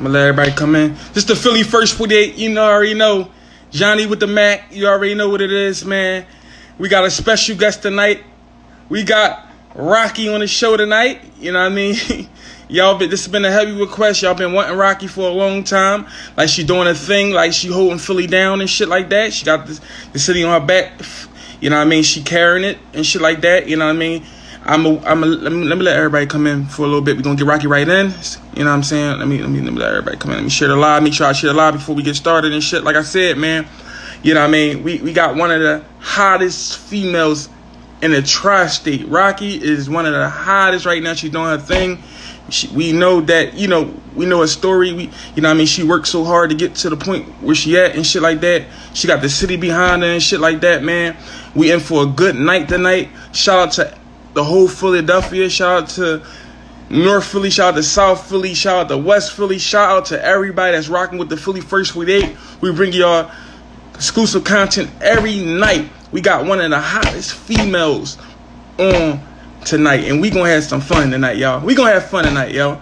gonna let everybody come in. This the Philly First 48. You know, already know. Johnny with the Mac. You already know what it is, man. We got a special guest tonight. We got Rocky on the show tonight. You know what I mean? This has been a heavy request. Y'all been wanting Rocky for a long time. Like she doing a thing, like she holding Philly down and shit like that. She got the city on her back. You know what I mean? She carrying it and shit like that. You know what I mean? Let me let everybody come in for a little bit. We're gonna get Rocky right in. You know what I'm saying? Let me let everybody come in. Let me share the live. Make sure I share the live before we get started and shit. Like I said, man, you know what I mean? We got one of the hottest females in the tri-state. Rocky is one of the hottest right now. She's doing her thing. We know that, we know her story. You know what I mean? She worked so hard to get to the point where she at and shit like that. She got the city behind her and shit like that, man. We in for a good night tonight. Shout out to the whole Philadelphia. Shout out to North Philly. Shout out to South Philly. Shout out to West Philly. Shout out to everybody that's rocking with the Philly First 48. We bring y'all exclusive content every night. We got one of the hottest females on tonight, and we gonna have some fun tonight, y'all. We gonna have fun tonight, yo.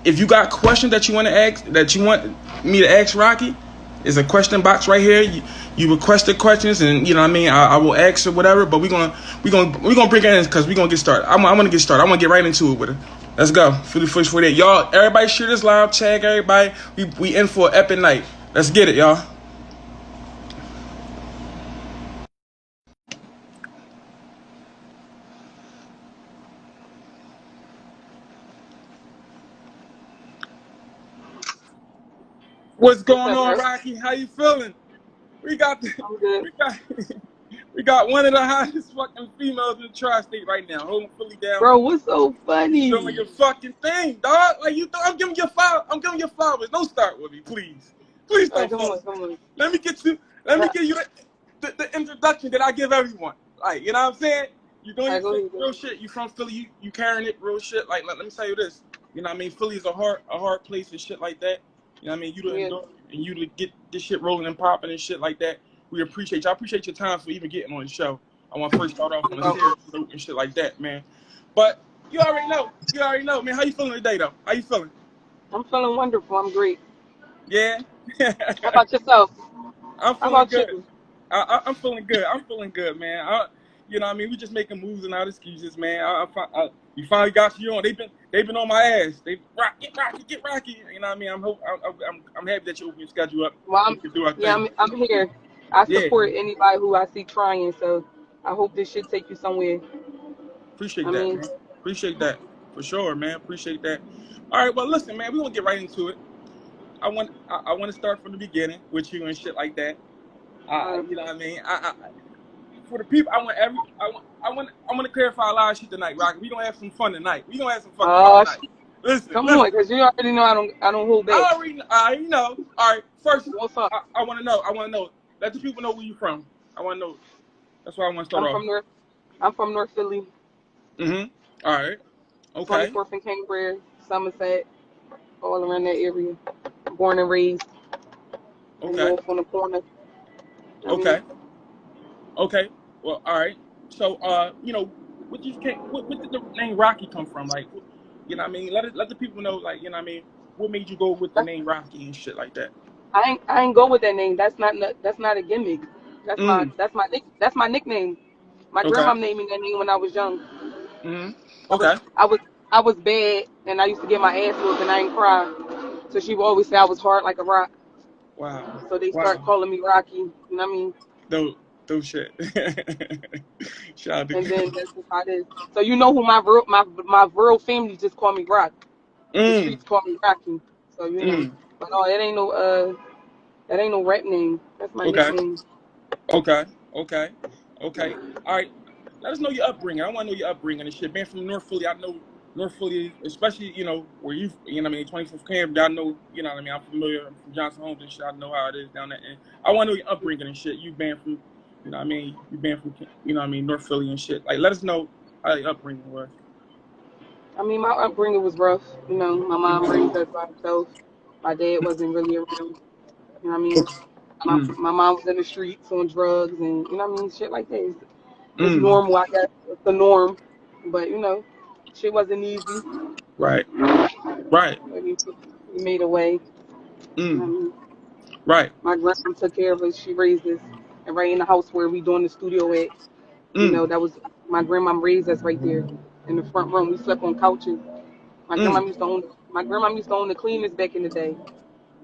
If you got questions that you want to ask, that you want me to ask Rocky, there's a question box right here. You requested questions, and you know what I mean. I will ask or whatever. But we gonna bring it in because we gonna get started. I want to get started. I want to get right into it with her. Let's go. Philly First 48, y'all. Everybody share this live. Tag everybody. We in for an epic night. Let's get it, y'all. What's going on, Rocky? How you feeling? We got we got one of the hottest fucking females in the tri-state right now, holding Philly down. Bro, what's so funny? Doing your fucking thing, dog. Like I'm giving you flowers. Don't start with me, please. Please don't. Come on. Let me give you the introduction that I give everyone. Like, you know what I'm saying? You doing your real shit. You from Philly? You carrying it real shit. Like, let me tell you this. You know what I mean? Philly's a hard place and shit like that. You know what I mean? You to endure and you to get this shit rolling and popping and shit like that. We appreciate you. I appreciate your time for even getting on the show. I want to first start off on a serious note and shit like that, man. But you already know, man. How you feeling today, though? How you feeling? I'm feeling wonderful. I'm great. Yeah? How about yourself? I'm feeling good. I'm feeling good. I'm feeling good, man. You know what I mean? We just making moves and not excuses, man. We finally got you on. They've been on my ass. Get Rocky. You know what I mean? I'm happy that you open your schedule up. Well, I'm here. I support anybody who I see trying. So I hope this shit take you somewhere. Appreciate that, man. Appreciate that for sure, man. Appreciate that. All right, well, listen, man. We gonna get right into it. I want to start from the beginning with you and shit like that. You know what I mean? For the people, I want to clarify a lot of shit tonight, Rocky. We gonna have some fun tonight. We gonna have some fun tonight. Listen, on, because you already know I don't hold back. I already know. All right, first, what's up? I want to know. Let the people know where you from. I want to know. That's why I want to start off. I'm from North Philly. All right. Okay. 24th and Cambridge, Somerset, all around that area. Born and raised. Okay. On the corner. Okay. Okay. Well, all right. So, where did the name Rocky come from? Like, you know what I mean? Let the people know, like, you know what I mean? What made you go with the name Rocky and shit like that? I ain't go with that name. That's not a gimmick. That's my nickname. My grandma named me that name when I was young. Okay. I was bad, and I used to get my ass whooped, and I ain't cry. So she would always say I was hard like a rock. Wow. So they start calling me Rocky. You know what I mean? No shit. Shout out to and then that's just how it is. So you know who my real family just call me Rock. The streets call me Rocky. So you know. But no, that ain't no rap name. That's my nickname. Okay. All right. Let us know your upbringing. I want to know your upbringing and shit. Being from North Philly, I know North Philly, especially, where you know what I mean, 25th Cambridge, I know, you know what I mean, I'm familiar. I'm from Johnson Homes and shit. I know how it is down there. And I want to know your upbringing and shit. You been from, you know what I mean, North Philly and shit. Like, let us know how your upbringing was. I mean, my upbringing was rough. You know, my mom raised us by herself. My dad wasn't really around. You know what I mean? My mom was in the streets on drugs and, you know what I mean, shit like that. It's normal, I guess. It's the norm. But, shit wasn't easy. Right. You We made a way. I Mm. mean, Right. my grandma took care of us. She raised us, and right in the house where we doing the studio at, Mm. that was my grandma raised us right there in the front room. We slept on couches. My grandma Mm. used to own. My grandma used to own the cleaners back in the day,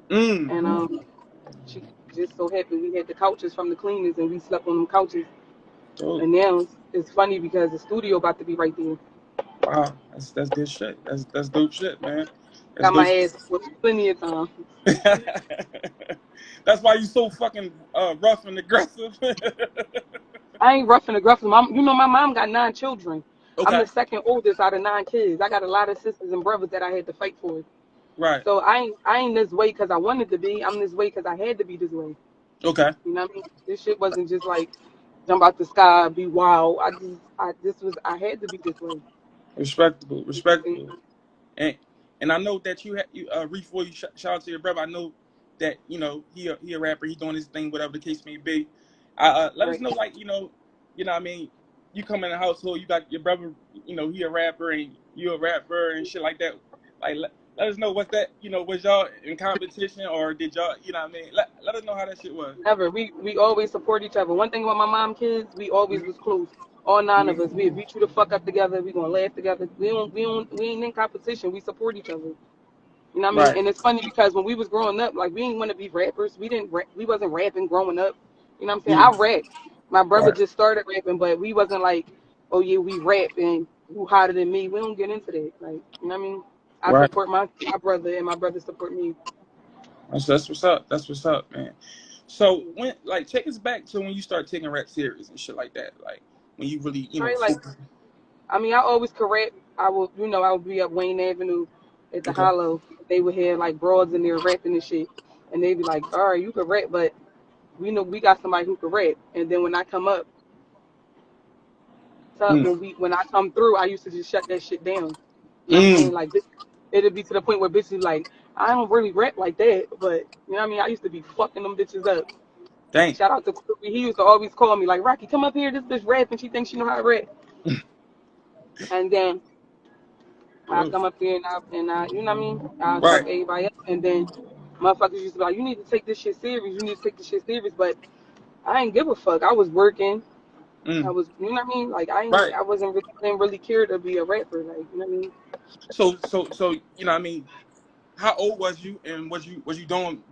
Mm. and she just so happy we had the couches from the cleaners, and we slept on them couches. Oh, And now it's funny because the studio about to be right there. wow. That's good shit. That's dope shit, man. That's Got dope my shit. ass whooped plenty of times. That's why you so fucking rough and aggressive. I ain't rough and aggressive. My mom got 9 children. I'm Okay. the second oldest out of 9 kids. I got a lot of sisters and brothers that I had to fight for. Right. So I ain't this way because I wanted to be. I'm this way because I had to be this way. Okay. You know what I mean? This shit wasn't just like jump out the sky, be wild. I had to be this way. Respectable. You know what I mean? Respectable. And and I know that before you shout out to your brother. I know that he a rapper. He doing his thing, whatever the case may be. Let us Right. know, like what I mean. You come in the household, you got your brother. He a rapper and you a rapper and shit like that. Like let us know what's that. Was y'all in competition or did y'all? What I mean. Let us know how that shit was. Never. We always support each other. One thing about my mom kids, we always was close. All 9 of us. We beat you the fuck up together. We gonna laugh together. We ain't in competition. We support each other. You know what I mean? Right. And it's funny because when we was growing up, like we didn't want to be rappers. We wasn't rapping growing up. You know what I'm saying? I Mm. rap. My brother Right. just started rapping, but we wasn't like, oh yeah, we rap and who hotter than me. We don't get into that. Like, you know what I mean? I Right. support my brother and my brother support me. That's what's up. That's what's up, man. So when take us back to when you start taking rap serious and shit like that. Like when you really Right? Like, focus. I mean, I always could rap. I would be up Wayne Avenue at the Okay. Hollow. They would have like broads in there rapping and shit. And they'd be like, all right, you could rap, but we know we got somebody who could rap. And then when I come up, Mm. when I come through, I used to just shut that shit down. You know what I'm saying? Mm. Like it'd be to the point where bitches be like, I don't really rap like that, but you know what I mean? I used to be fucking them bitches up. Dang. Shout out to Corey. He used to always call me like, Rocky, come up here. This bitch rapping. She thinks she know how to rap. And then I Oh. come up here and I you know what I mean? I fuck Right. everybody up. And then motherfuckers used to be like, you need to take this shit serious. You need to take this shit serious. But I ain't give a fuck. I was working. I Mm. was, you know what I mean? Like Right. I wasn't really, didn't really care to be a rapper. Like, you know what I mean? So what I mean. How old was you, and was you doing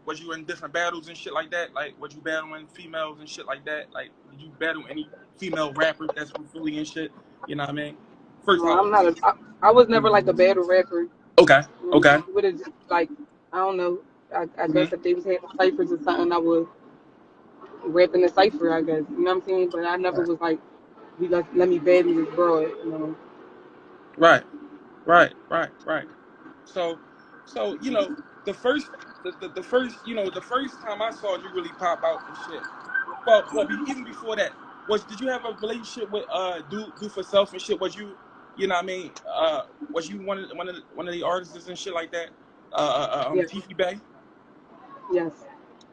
was you in different battles and shit like that? Like, was you battling females and shit like that? Like, did you battle any female rappers that's from Philly and shit? You know what I mean? First, No, how I'm old was not you? I was never like a battle rapper. Okay, You know, okay, would have just like, I don't know. I hmm guess if they was having ciphers or something, I would rap in the cipher. I guess you know what I'm saying. But I never right, was like, let me battle this broad. You know. right, right. So, so the first the first the first time I saw you really pop out and shit. Well, even before that, did you have a relationship with do for self and shit? Was you what I mean? Was you one of the artists and shit like that? Yes. Fifi Bay. Yes.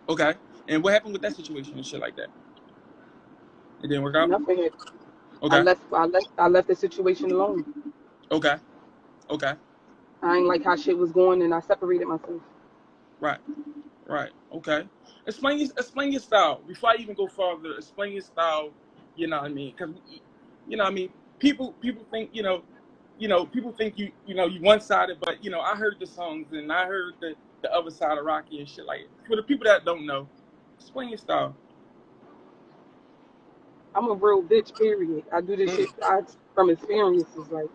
Okay. And what happened with that situation and shit like that? It didn't work out. Nothing. Okay. I left the situation alone. Okay. Okay. I ain't like how shit was going, and I separated myself. Right. Right. Okay. Explain your style before I even go further. Explain your style. You know what I mean? Because what I mean. People think people think you one sided, but I heard the songs and I heard the other side of Rocky and shit like it. For the people that don't know, explain your style. I'm a real bitch. Period. I do this Mm. shit from experiences, like.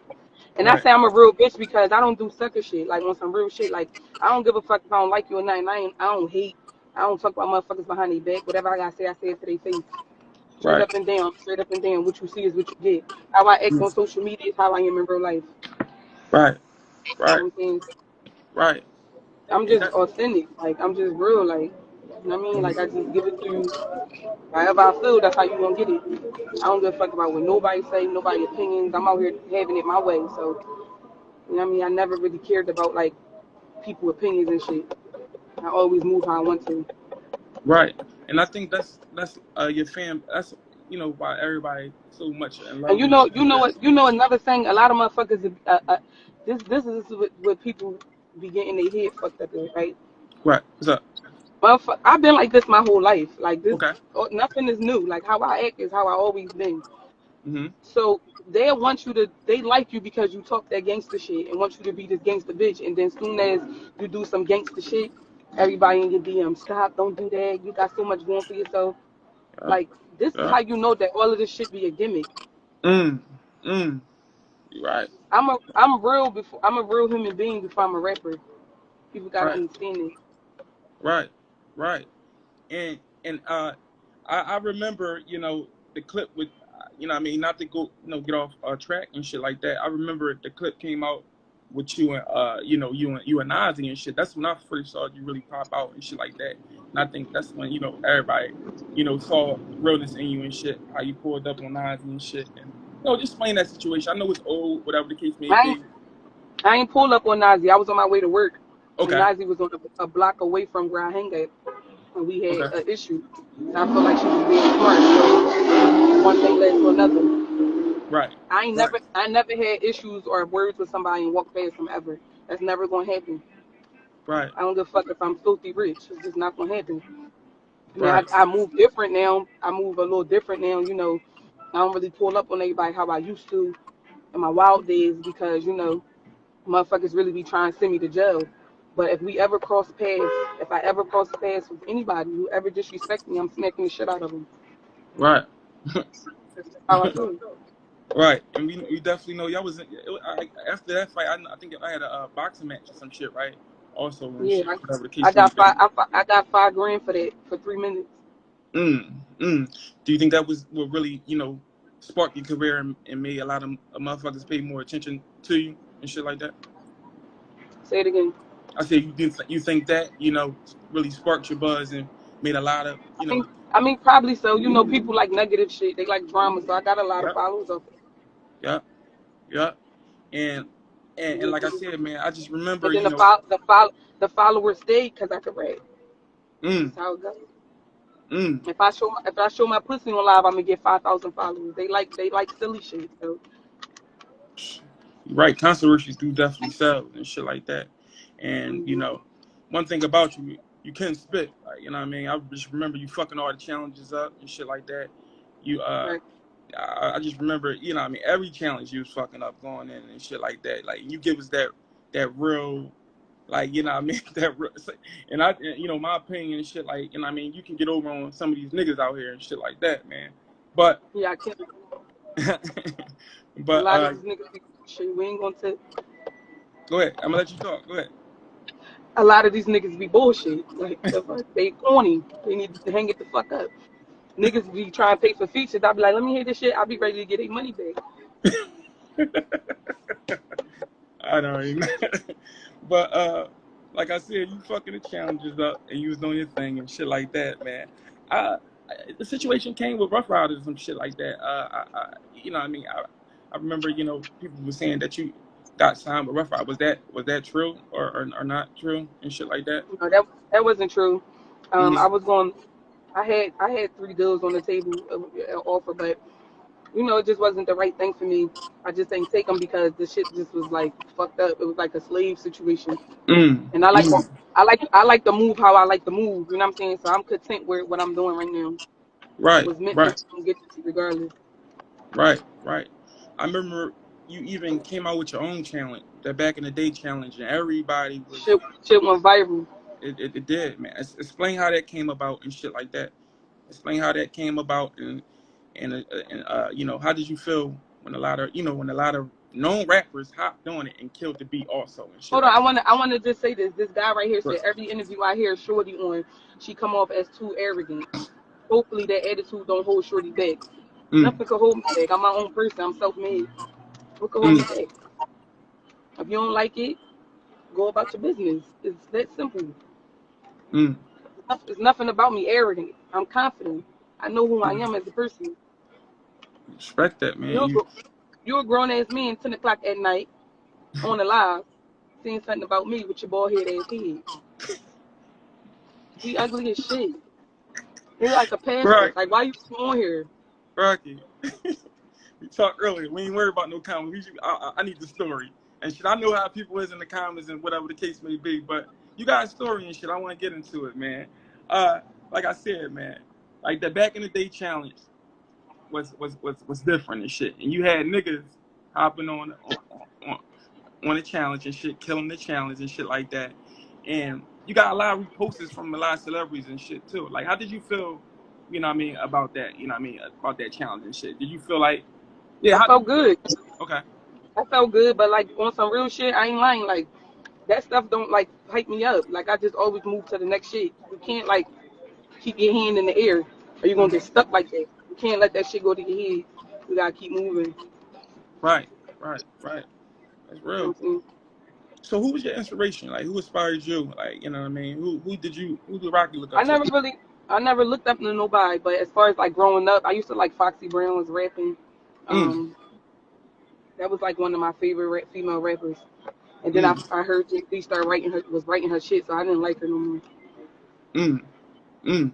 And I Right. say I'm a real bitch because I don't do sucker shit. Like on some real shit. Like I don't give a fuck if I don't like you or nothing. I don't hate. I don't talk about motherfuckers behind their back. Whatever I gotta say, I say it to their face. Straight Right. up and down. Straight up and down. What you see is what you get. How I act Mm. on social media is how I am in real life. Right. You Right. know what I'm saying? Right. I'm And just that. authentic. Like I'm just real. Like you know what I mean? Like Mhm. I just give it to you. However I feel, that's how you gonna get it. I don't give a fuck about what nobody say, nobody opinions. I'm out here having it my way. So you know what I mean? I never really cared about like people opinions and shit. I always move how I want to. Right. And I think that's your fam. That's why everybody so much in And love and shit like that. you know another thing. A lot of motherfuckers. This is what people be getting their head fucked up in, right? Right. What's up? I've been like this my whole life. Like this, Okay. nothing is new. Like how I act is how I always been. Mm-hmm. So they like you because you talk that gangster shit and want you to be this gangster bitch. And then soon as you do some gangster shit, everybody in your DM, stop, don't do that. You got so much going for yourself. Yeah. Like this is Yeah. how you know that all of this shit be a gimmick. Mm. Mm. You're right. I'm a real human being before I'm a rapper. People gotta Right. understand it. Right. Right. And I remember, the clip with, I mean, not to go, get off track and shit like that. I remember the clip came out with you and, you and Nazi and shit. That's when I first saw you really pop out and shit like that. And I think that's when, everybody, saw the realness in you and shit. How you pulled up on Nazi and shit, and just explain that situation. I know it's old, whatever the case may I ain't be. I ain't pulled up on Nazi. I was on my way to work, and Okay. Nazi was on a block away from where I hang at, and we had Okay. an issue. And I felt like she was being smart. So one thing led to another. Right. Right. I never had issues or words with somebody and walked past them ever. That's never gonna happen. Right. I don't give a fuck if I'm filthy rich. It's just not gonna happen. Now Right. I move different now. I move a little different now. I don't really pull up on anybody how I used to in my wild days because motherfuckers really be trying to send me to jail. But if I ever cross paths with anybody who ever disrespect me, I'm smacking the shit out of them. Right. That's just how I feel. Right, and we definitely know y'all was after that fight. I think I had a boxing match or some shit, right? Also and Yeah, shit, whatever the I case may got be. I got $5 grand for that for 3 minutes. Do you think that was what really sparked your career and made a lot of motherfuckers pay more attention to you and shit like that? Say it again. I said you think that really sparked your buzz and made a lot of I mean, probably so. People like negative shit. They like drama, so I got a lot of yeah, followers of it. yeah, yeah, and and like I said, man, I just remember And then the followers stayed because I could rap. mm, That's how it goes. mm. If I show my pussy on live, I'm gonna get 5,000 followers. They like silly shit. So Right, controversies do definitely sell and shit like that. And one thing about you, you couldn't spit. Like, you know what I mean? I just remember you fucking all the challenges up and shit like that. You right. I just remember, what I mean, every challenge you was fucking up going in and shit like that. Like you give us that real, like, what I mean, that real, and my opinion and shit, like, I mean, you can get over on some of these niggas out here and shit like that, man. But Yeah, I can't. A but lot of these niggas be shit. We ain't gonna take. go ahead. I'm gonna let you talk. Go ahead. A lot of these niggas be bullshit. Like the fuck, they corny. They need to hang it the fuck up. Niggas be trying to pay for features. I be like, let me hear this shit. I'll be ready to get their money back. I don't even. But like I said, you fucking the challenges up and you was doing your thing and shit like that, man. The situation came with Rough Riders and some shit like that. What I mean, I remember, people were saying that you got signed with Rough Riders. Was that true or not true and shit like that? No, that wasn't true. Mm-hmm. I was going. I had 3 deals on the table offer, but it just wasn't the right thing for me. I just didn't take them because the shit just was like fucked up. It was like a slave situation, and I like to move how I like to move. You know what I'm saying? So I'm content with what I'm doing right now. It Right, was meant for me right, to get this regardless. right, right. I remember you even came out with your own challenge, that back in the day challenge, and everybody was. Shit went viral. It did, man. Explain how that came about and shit like that. Explain how that came about and how did you feel when a lot of known rappers hopped on it and killed the beat also and shit Hold on, like I wanna just say this. This guy right here that. said every interview I hear Shorty on, she come off as too arrogant. Hopefully that attitude don't hold Shorty back. Mm, Nothing could hold me back. I'm my own person. I'm self-made. What could hold me mm, back? If you don't like it, go about your business. It's that simple. mm. It's nothing about me arrogant. I'm confident. I know who I Mm. am as a person. Respect that, man. You're a grown ass man, 10 o'clock at night on the live, saying something about me with your bald head ass head. We ugly as shit. You're like a pass us. Right, Like why you on here? Rocky. We talked earlier. We ain't worried about no comment. I need the story. and shit. I know how people is in the comments and whatever the case may be, but you got a story and shit. I want to get into it, man. Like I said, man, like the back in the day challenge was different and shit, and you had niggas hopping on the challenge and shit, killing the challenge and shit like that, and you got a lot of reposts from a lot of celebrities and shit too. Like, how did you feel? You know what I mean about that? You know what I mean about that challenge and shit. Did you feel like, yeah? I felt good. Okay. I felt good, but like on some real shit, I ain't lying. Like that stuff don't like hype me up. Like I just always move to the next shit. You can't like keep your hand in the air, or you're gonna get stuck like that. You can't let that shit go to your head. You gotta keep moving. Right. That's You know real. what I'm saying? So who was your inspiration? Like, who inspired you? Like, you know what I mean? Who did Rocky look up to? I never looked up to nobody. But as far as like growing up, I used to like Foxy Brown was rapping. Mm, Um, that was like one of my favorite female rappers. And then mm, I heard Jay-Z start writing her shit, so I didn't like her no more. mm, mm.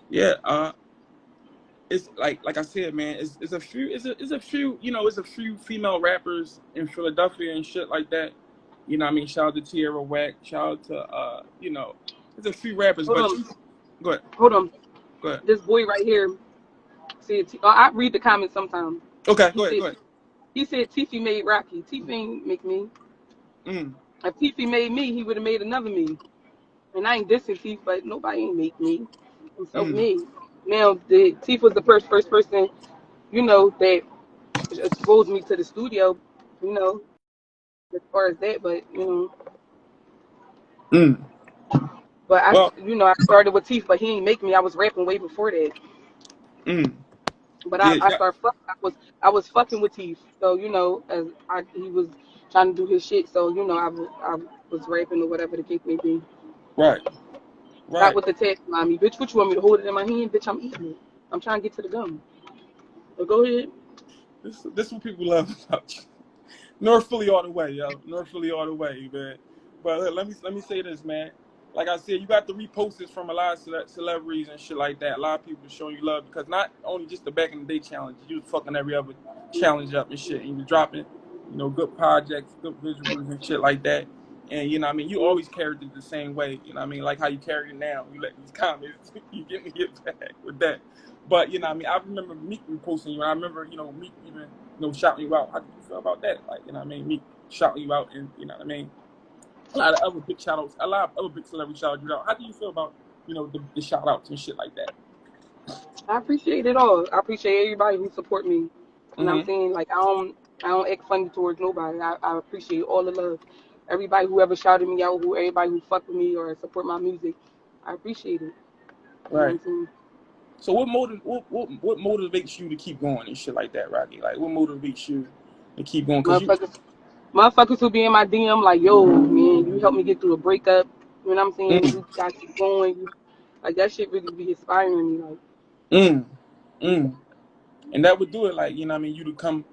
Yeah. It's like I said, man. It's a few. It's a few. You know, it's a few female rappers in Philadelphia and shit like that. You know what I mean? Shout out to Tierra Whack. Shout out to you know, there's a few rappers, Hold but on, you go ahead. hold on. Go ahead. This boy right here said, I read the comments sometimes. Okay, He said, go ahead. he said Tiffy made Rocky. Tiffy ain't make me. Mm, If Tiffy made me, he would have made another me. And I ain't dissing Tiff, but nobody ain't make me. I'm mm, self-made. Now, Tiff was the first person, that exposed me to the studio, you know, as far as that. mm. But Well, I started with Tiff, but he ain't make me. I was rapping way before that. mm. But Yeah, I started fucking. I was fucking with Teeth. So as he was trying to do his shit. So I was rapping or whatever the case may be. right, Stop right. with the text, mommy. Bitch, what you want me to hold it in my hand? Bitch, I'm eating it. I'm trying to get to the gum. So go ahead. This is what people love about you. North Philly all the way, yo. North Philly all the way, man. But let me say this, man. Like I said, you got the reposts from a lot of celebrities and shit like that. A lot of people showing you love because not only just the back in the day challenge, you was fucking every other challenge up and shit. And you was dropping, good projects, good visuals and shit like that. And you know what I mean, you always carried it the same way. You know what I mean, like how you carry it now. You let these comments, you get me hit back with that. But you know what I mean, I remember Meek reposting you, and I remember Meek even shouting you out. How did you feel about that? Like, you know what I mean, Meek shouting you out, and you know what I mean. A lot of other big shout outs, a lot of other big celebrities shouted you out. How do you feel about the shout outs and shit like that? I appreciate it all. I appreciate everybody who support me. And I'm Mm-hmm. saying like I don't act funny towards nobody. I appreciate all the love. Everybody who ever shouted me out, everybody who fuck with me or support my music, I appreciate it. You know what Right. I'm saying? So what motivates you to keep going and shit like that, Rocky? Like, what motivates you to keep going? Cause you. Motherfuckers who be in my DM like, yo, man, you helped me get through a breakup. You know what I'm saying? Mm, You gotta keep going. Like that shit really be inspiring me. Like, mm, mm. And that would do it. Like, you know what I mean, you to come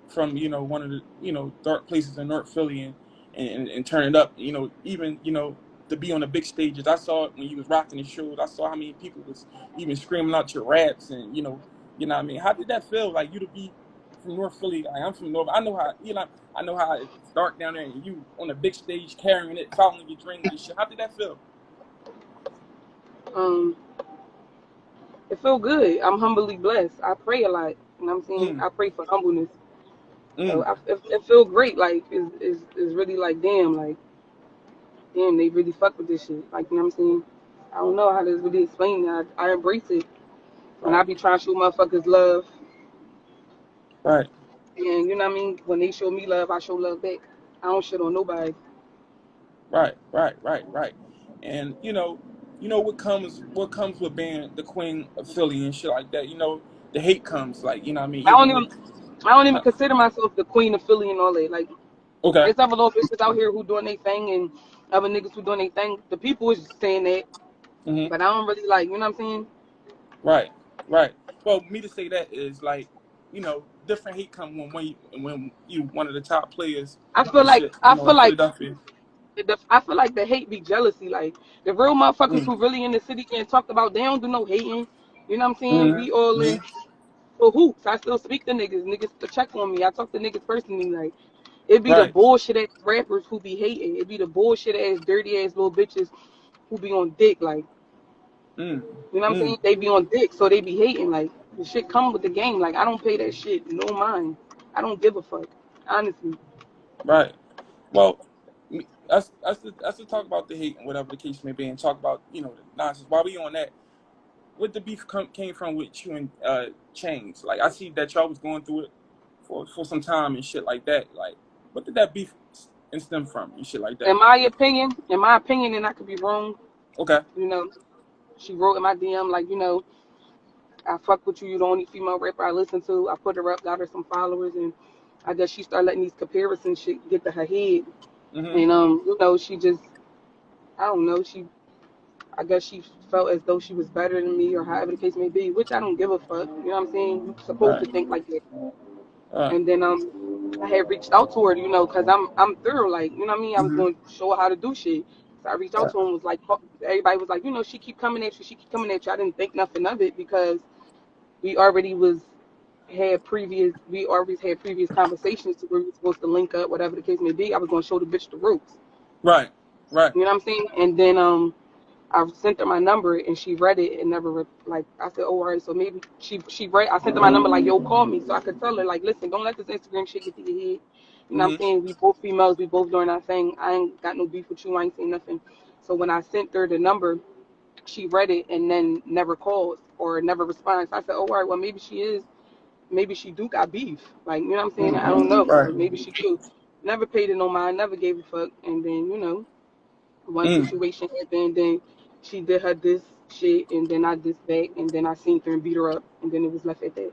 from one of the dark places in North Philly and turn it up. Even to be on the big stages. I saw it when you was rocking the shows. I saw how many people was even screaming out your raps and what I mean. How did that feel? Like you to be from North Philly. Like, I'm from North. I know how I know how it's dark down there, and you on the big stage carrying it, following your dreams and shit. How did that feel? um, it feel good. I'm humbly blessed. I pray a lot. You know what I'm saying? Mm, I pray for humbleness. So mm, it feel great. Like it's really like damn, they really fuck with this shit. Like you know what I'm saying? I don't know how to really explain that. I embrace it, and I right, be trying to show motherfuckers love. right, And you know what I mean? When they show me love, I show love back. I don't shit on nobody. right. And what comes with being the queen of Philly and shit like that. The hate comes, like, what I mean, I don't even even with. I don't even consider myself the queen of Philly and all that. Like Okay. there's other little bitches out here who doing their thing and other niggas who doing their thing. The people is saying that, Mm-hmm. but I don't really like. You know what I'm saying? Right. Well, me to say that is like, different hate come when you one of the top players I feel and like shit, I in feel like Philadelphia. I feel like the hate be jealousy. Like the real motherfuckers Mm. who really in the city getting talked about, they don't do no hating. You know what I'm saying? We all Mm-hmm. in Mm-hmm. for hoops. I still speak to niggas. Niggas to check on me. I talk to niggas personally. Like It be the Right. bullshit ass rappers who be hating. It be the bullshit ass, dirty ass little bitches who be on dick. Like, Mm. you know what I'm Mm. saying? They be on dick, so they be hating. Like, the shit come with the game. Like, I don't pay that shit no mind. I don't give a fuck, honestly. Right. Well, us to talk about the hate and whatever the case may be, and talk about the nonsense. While we on that, what the beef came from with you and Chains? Like, I see that y'all was going through it for some time and shit like that. Like, what did that beef stem from and shit like that? In my opinion, and I could be wrong. Okay. You know, she wrote in my DM like, I fuck with you. You the only female rapper I listen to. I put her up, got her some followers, and I guess she started letting these comparison shit get to her head. Mhm. And she just, I don't know, I guess she felt as though she was better than me or however the case may be, which I don't give a fuck. You know what I'm saying? You're supposed to Right. think like that. Right. And then I had reached out to her, cause I'm thorough, like, you know what I mean? I was Mhm. going to show her how to do shit. So I reached out Right. to her and was like, fuck. Everybody was like, she keep coming at you, she keep coming at you. I didn't think nothing of it because we already we always had previous conversations to where we were supposed to link up, whatever the case may be. I was gonna show the bitch the ropes. Right. Right. You know what I'm saying? And then I sent her my number and she read it and never like I said, oh, all right, so maybe she read. I sent her my number like, yo, call me, so I could tell her like, listen, don't let this Instagram shit get to your head. You know what I'm Mhm. saying? We both females, we both doing our thing. I ain't got no beef with you. I ain't saying nothing. So when I sent her the number, she read it and then never called or never responds. I said, oh, all right, well maybe she do got beef. Like, you know what I'm saying? I don't know. Right. Like, maybe she do. Never paid it no mind, never gave a fuck. And then, one Mm. situation happened, then she did her this shit, and then I this back, and then I seen her and beat her up, and then it was left at that.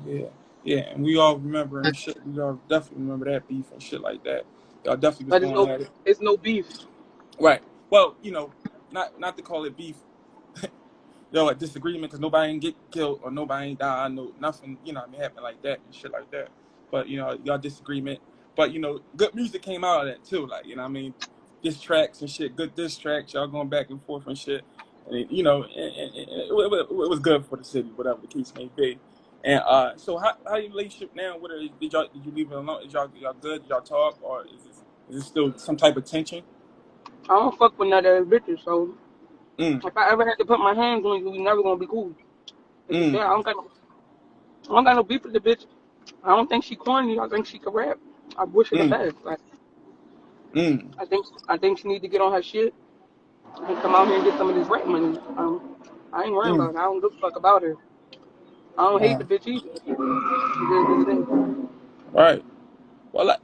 Yeah. Yeah. And we all remember and shit. We all definitely remember that beef and shit like that. Y'all definitely was But going at it. it's no beef. Right. Well, not to call it beef, a disagreement because nobody ain't get killed or nobody ain't die. No, nothing, happen like that and shit like that. But y'all disagreement. But good music came out of that too. Like diss tracks and shit. Good diss tracks. Y'all going back and forth and shit. And it was good for the city, whatever the case may be. And so how your relationship now with her? Did you leave it alone? Is y'all good? Did y'all talk or is it still some type of tension? I don't fuck with none of that bitches, so Mm, if I ever had to put my hands on you, we never gonna be cool. It's just mm, that I don't got no beef with the bitch. I don't think she corny. I think she can rap. I wish her the mm, best. Like, mm, I think she need to get on her shit and come out here and get some of this rap money. I ain't worrying mm. about it. I don't give a fuck about her. I don't hate the bitch either. It is what it is. Right. Well,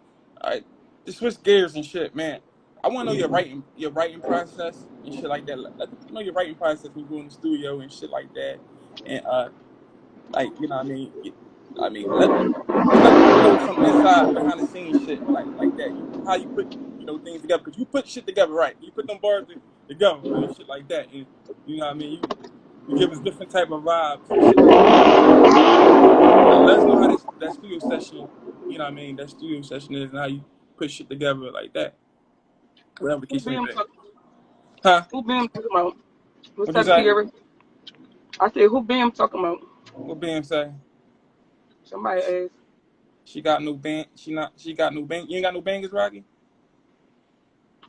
I to switch gears and shit, man. I want to know your writing process and shit like that. Let the people know your writing process when you go in the studio and shit like that. And like what I mean. Let the people know some inside behind the scenes shit like that. How you put things together because you put shit together right. You put them bars together and shit like that. And you know what I mean. You give us different type of vibes and shit like that. So let us know how that studio session, that studio session is and how you put shit together like that. Whatever the Who case may Bam be. talking? Huh? Who Bam talking about? What's What you up, say? Sierra? I said, who Bam talking about? What Bam say? Somebody asked. She got no bang. She got no bang. You ain't got no bangers, Rocky?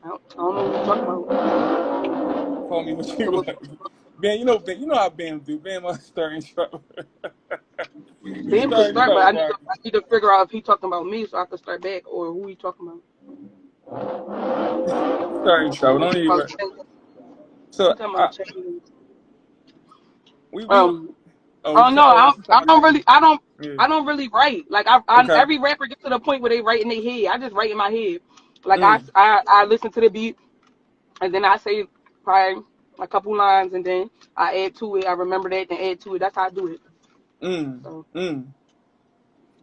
I don't know what you're talking about. Call me what you So, want. Ben, you know how Bam do. Bam must start in trouble. You Bam could start in start, but trouble, I Rocky. need to figure out if he talking about me so I can start back or who he talking about. You start in trouble. He Don't talking even. about So he talking about change. we Um, oh Oh you no, talking I about don't change. really, I don't, Yeah. I don't really write. Like Okay. every rapper gets to the point where they write in their head. I just write in my head. Like Mm. I listen to the beat and then I say probably a couple lines and then I add to it. I remember that and add to it. That's how I do it. Mm. So Mm.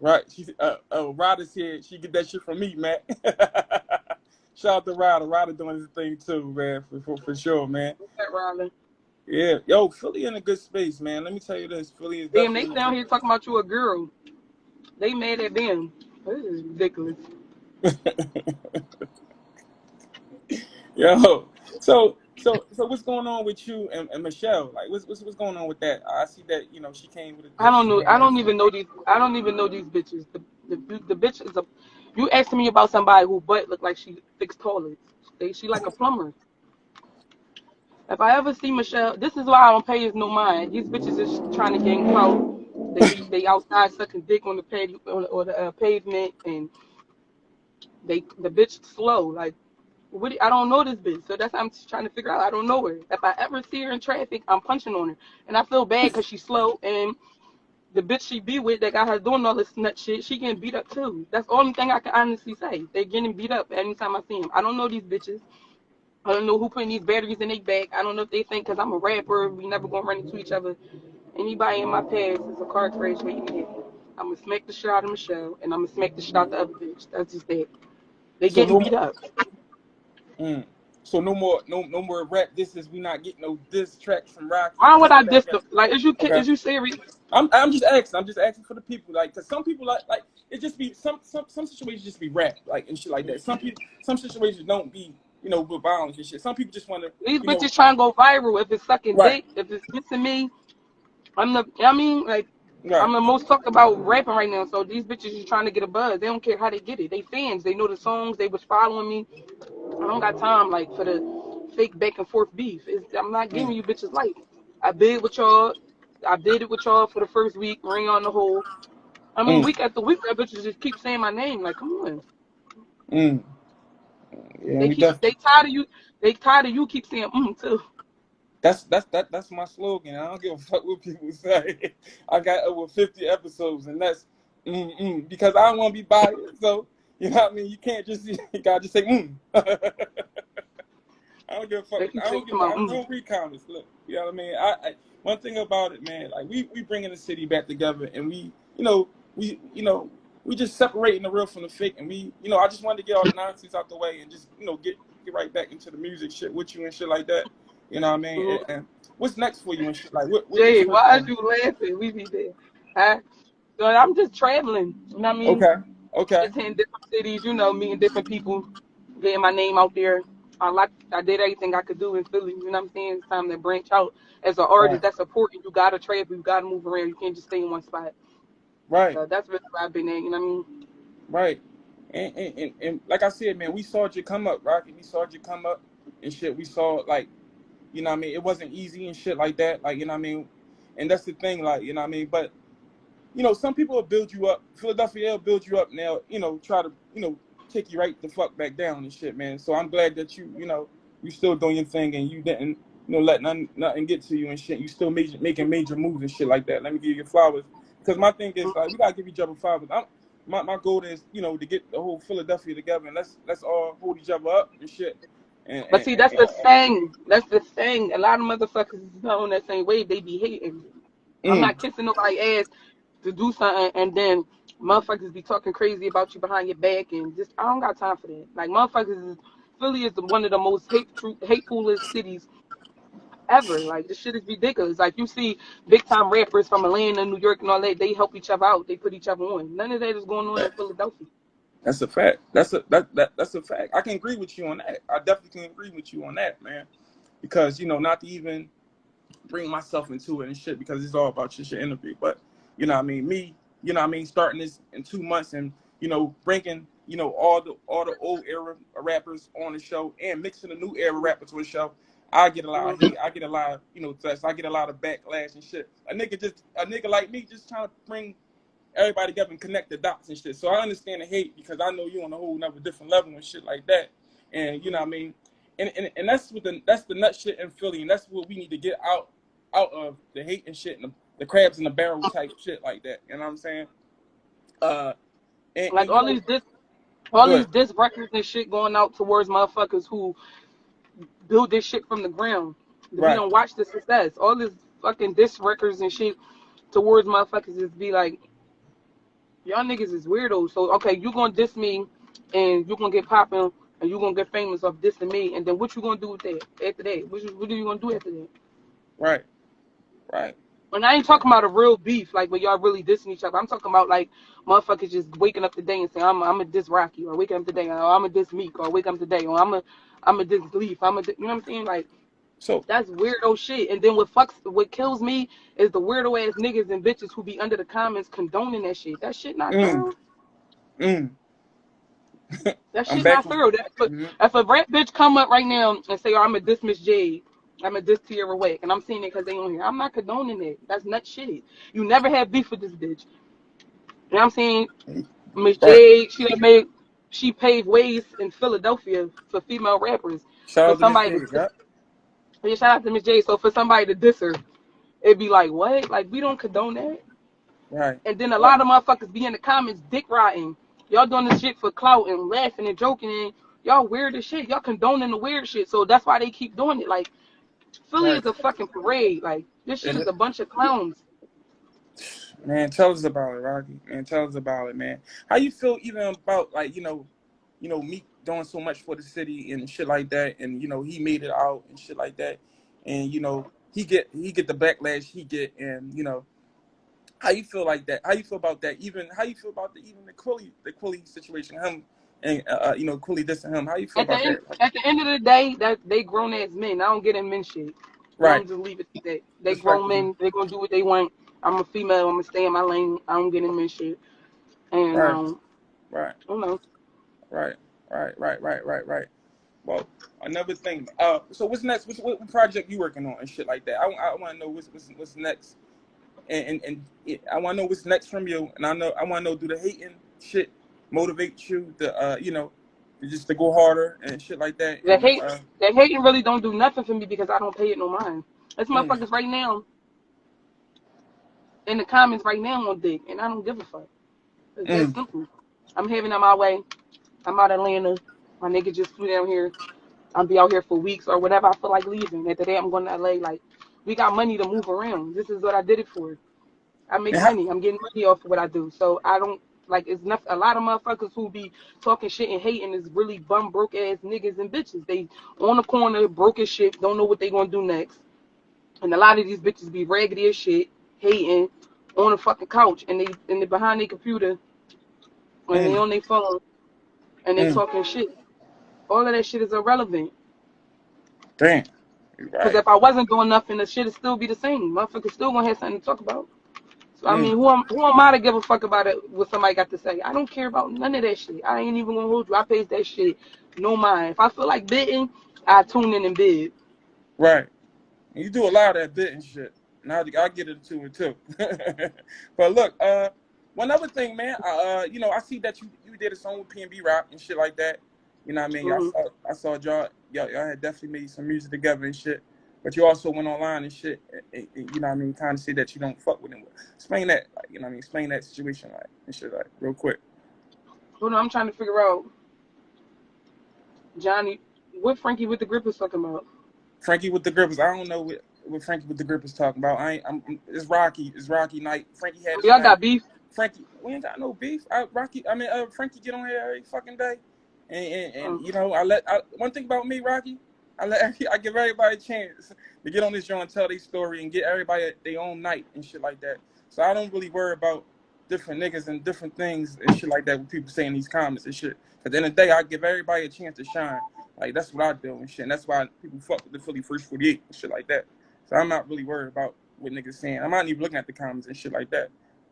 Right. She Ryder's here. She get that shit from me, Matt. Shout out to Ryder. Ryder doing his thing too, man, for sure, man. what's that, Riley? Yeah. Yo, Philly in a good space, man. Let me tell you this. Philly is Damn, they definitely down here talking about you a girl. They mad at them. This is ridiculous. Yo. So what's going on with you and Michelle? Like what's going on with that? I see that, she came with I don't she know. came I with don't even know these. I don't even know these bitches. The bitch is a. You asking me about somebody who butt look like she fix toilets. She like a plumber. If I ever see Michelle, this is why I don't pay no mind. These bitches is trying to gain clout. They outside sucking dick on the pavement, and the bitch slow. Like, I don't know this bitch, so that's why I'm just trying to figure out. I don't know her. If I ever see her in traffic, I'm punching on her, and I feel bad because she's slow, and the bitch she be with that got her doing all this nut shit, she getting beat up too. That's the only thing I can honestly say. They getting beat up anytime I see them. I don't know these bitches. I don't know who putting these batteries in their back. I don't know if they think because I'm a rapper, we never gonna run into each other. Anybody in my past is a car crash waiting to hit me. I'm gonna smack the shit out of Michelle, and I'm gonna smack the shit out the other bitch. That's just that. They So getting no beat more. up. So no more rap. This is we not getting no diss tracks from Rocky Why and would I shit like diss that. the like? Okay. Is you serious? I'm just asking. I'm just asking for the people, like, cause some people like it just be some situations just be rap like and shit like that. Some situations don't be with violence and shit. Some people just want to These bitches trying to go viral. If it's sucking right dick, if it's dissing me, I'm the. I mean, like, right I'm the most talked about rapping right now. So these bitches is trying to get a buzz. They don't care how they get it. They fans. They know the songs. They was following me. I don't got time like for the fake back and forth beef. I'm not giving mm, you bitches life. I did with y'all. I did it with y'all for the first week. Ring on the hole. I mean, mm, week after week, that bitches just keep saying my name. Like, come on. mm. Yeah, They we keep. They definitely. tired of you. They tired of you. Keep saying too. That's my slogan. I don't give a fuck what people say. I got over 50 episodes, and that's because I don't want to be biased. So you know what I mean. You can't just you gotta just say I don't give a fuck. They keep saying I my don't read comments. Look, you know what I mean. One thing about it, man, like we bringing the city back together, and we just separating the real from the fake, and I just wanted to get all the nonsense out the way and just get right back into the music shit with you and shit like that. You know what I mean? And what's next for you and shit? Like what's Jay, next why for are you? you laughing? We be there. Huh? So I'm just traveling. You know what I mean? Okay, okay, Just hitting different cities. Meeting different people, getting my name out there. I did everything I could do in Philly. You know what I'm saying? It's time to branch out. As an artist, right, that's important. You gotta travel. You gotta move around. You can't just stay in one spot. right. So that's really where I've been at. You know what I mean? Right. And like I said, man, we saw you come up, Rocky. We saw you come up and shit. We saw like, what I mean, it wasn't easy and shit like that. Like, what I mean? And that's the thing, like, what I mean? But, some people will build you up. Philadelphia will build you up now, try to, take you right the fuck back down and shit, man. So I'm glad that you still doing your thing and you didn't, let nothing get to you and shit. You still making major moves and shit like that. Let me give you your flowers. Because my thing is, like, we gotta give each other flowers. My goal is, to get the whole Philadelphia together and let's all hold each other up and shit. And, But and, see, that's and, the thing. That's the thing. A lot of motherfuckers is not on that same wave. They be hating. I'm and not kissing nobody's ass to do something, and then motherfuckers be talking crazy about you behind your back, and just I don't got time for that. Like motherfuckers is Philly is one of the most hatefulest cities ever. Like this shit is ridiculous. Like you see big time rappers from Atlanta, New York, and all that. They help each other out. They put each other on. None of that is going on in Philadelphia. that's a fact. That's a fact. I can agree with you on that. I definitely can agree with you on that, man. Because not to even bring myself into it and shit because it's all about your interview. But what I mean, me, what I mean, starting this in 2 months and bringing all the old era rappers on the show and mixing the new era rappers to a show. I get a lot of Mhm. hate. I get a lot of threats. I get a lot of backlash and shit. A nigga like me just trying to bring everybody together and connect the dots and shit. So I understand the hate because I know you on a whole another different level and shit like that. And what I mean, and that's the nut shit in Philly, and that's what we need to get out of the hate and shit and the crabs in the barrel type shit like that. You know what I'm saying? Uh, Like and all go these ahead. diss records and shit going out towards motherfuckers who build this shit from the ground. We Right. don't watch the success. All this fucking diss records and shit towards motherfuckers is be like, y'all niggas is weirdos. So okay, you gonna diss me and you gonna get popping and you gonna get famous off dissing me, and then what you gonna do with that after that? What are you gonna do after that? Right. Right. And I ain't talking about a real beef, like when y'all really dissing each other. I'm talking about like motherfuckers just waking up today and saying I'm a diss Rocky, or waking up today, or I'm a diss Meek, or wake up today, or I'm a diss Leaf. You know what I'm saying? Like So that's weirdo shit. And then what kills me is the weirdo ass niggas and bitches who be under the comments condoning that shit. That shit not mm, girl. mm. That I'm shit back not on. thorough. Mm-hmm. If a rap bitch come up right now and say, "Oh, I'm a diss Miss Jade, I'm a diss Tierra Whack," and I'm seeing it because they on here, I'm not condoning it. That's nut shit. You never had beef with this bitch. You know what I'm saying? Miss Right. Jade, she paved ways in Philadelphia for female rappers. Shout For out to Miss somebody J. to Yep. yeah, shout out to Miss Jade. So for somebody to diss her, it'd be like, what? Like we don't condone that. Right. And then a lot of motherfuckers be in the comments dick riding. Y'all doing this shit for clout and laughing and joking and y'all weird as shit. Y'all condoning the weird shit. So that's why they keep doing it. Like Philly Right. is a fucking parade. Like this shit Is is it? a bunch of clowns. Man, tell us about it, Rocky. Man, tell us about it, man. How you feel even about like Meek doing so much for the city and shit like that, and he made it out and shit like that, and he get the backlash he get, and how you feel like that? How you feel about that? Even how you feel about even the Quilly situation, him and Quilly dissing him. How you feel about that? At the end of the day, that they grown ass men. I don't get in men shit. So Right, I'm just leave it to that. They grown respectable. men. They gonna do what they want. I'm a female. I'm gonna stay in my lane. I don't get in men shit. And Right, right, you know, right, right. Well, another thing. So what's next? What project you working on and shit like that? I want to know what's next, I want to know what's next from you. And I want to know, do the hating shit motivate you to just to go harder and shit like that? that And hate that hating really don't do nothing for me because I don't pay it no mind. There's mm, motherfuckers right now in the comments right now on dick, and I don't give a fuck. It's that mm, simple. I'm having it my way. I'm out of Atlanta. My nigga just flew down here. I'll be out here for weeks or whatever I feel like leaving. After that, I'm going to LA. Like, we got money to move around. This is what I did it for. I make and how, money. I'm getting money off of what I do. So I don't like it's not a lot of motherfuckers who be talking shit and hating is really bum broke ass niggas and bitches. They on the corner, broke as shit, don't know what they gonna do next. And a lot of these bitches be raggedy as shit, hating on the fucking couch and they behind their computer and they mm, on their phone and they mm, talking shit. All of that shit is irrelevant. damn, you're Cause right. if I wasn't doing nothing, the shit would still be the same. Motherfuckers still gonna have something to talk about. So I Mm, mean, who am I to give a fuck about it? What somebody got to say? I don't care about none of that shit. I ain't even gonna hold you. I pays that shit no mind. If I feel like bidding, I tune in and bid. right. And you do a lot of that bit and shit. And I'll get into it too. But look, one other thing, man. I see that you did a song with P&B Rock and shit like that. You know what I mean? Hmm I saw y'all had definitely made some music together and shit. But you also went online and shit. You know what I mean? Kind of say that you don't fuck with him. Explain that, like, you know what I mean? Explain that situation, like, and shit, like, real quick. Hold on, I'm trying to figure out, Johnny, what Frankie with the grip is talking about. Frankie with the Grippers. I don't know what Frankie with the Grippers talking about. It's Rocky. It's Rocky night. Frankie had his Y'all night. got beef? Frankie, we ain't got no beef. Frankie get on here every fucking day, and Um, one thing about me, Rocky, I give everybody a chance to get on this show and tell their story and get everybody their own night and shit like that. So I don't really worry about different niggas and different things and shit like that with people saying these comments and shit. At the end of the day, I give everybody a chance to shine. Like that's what I do and shit. And that's why people fuck with the Philly First 48 and shit like that. So I'm not really worried about what niggas saying. I'm not even looking at the comments and shit like that.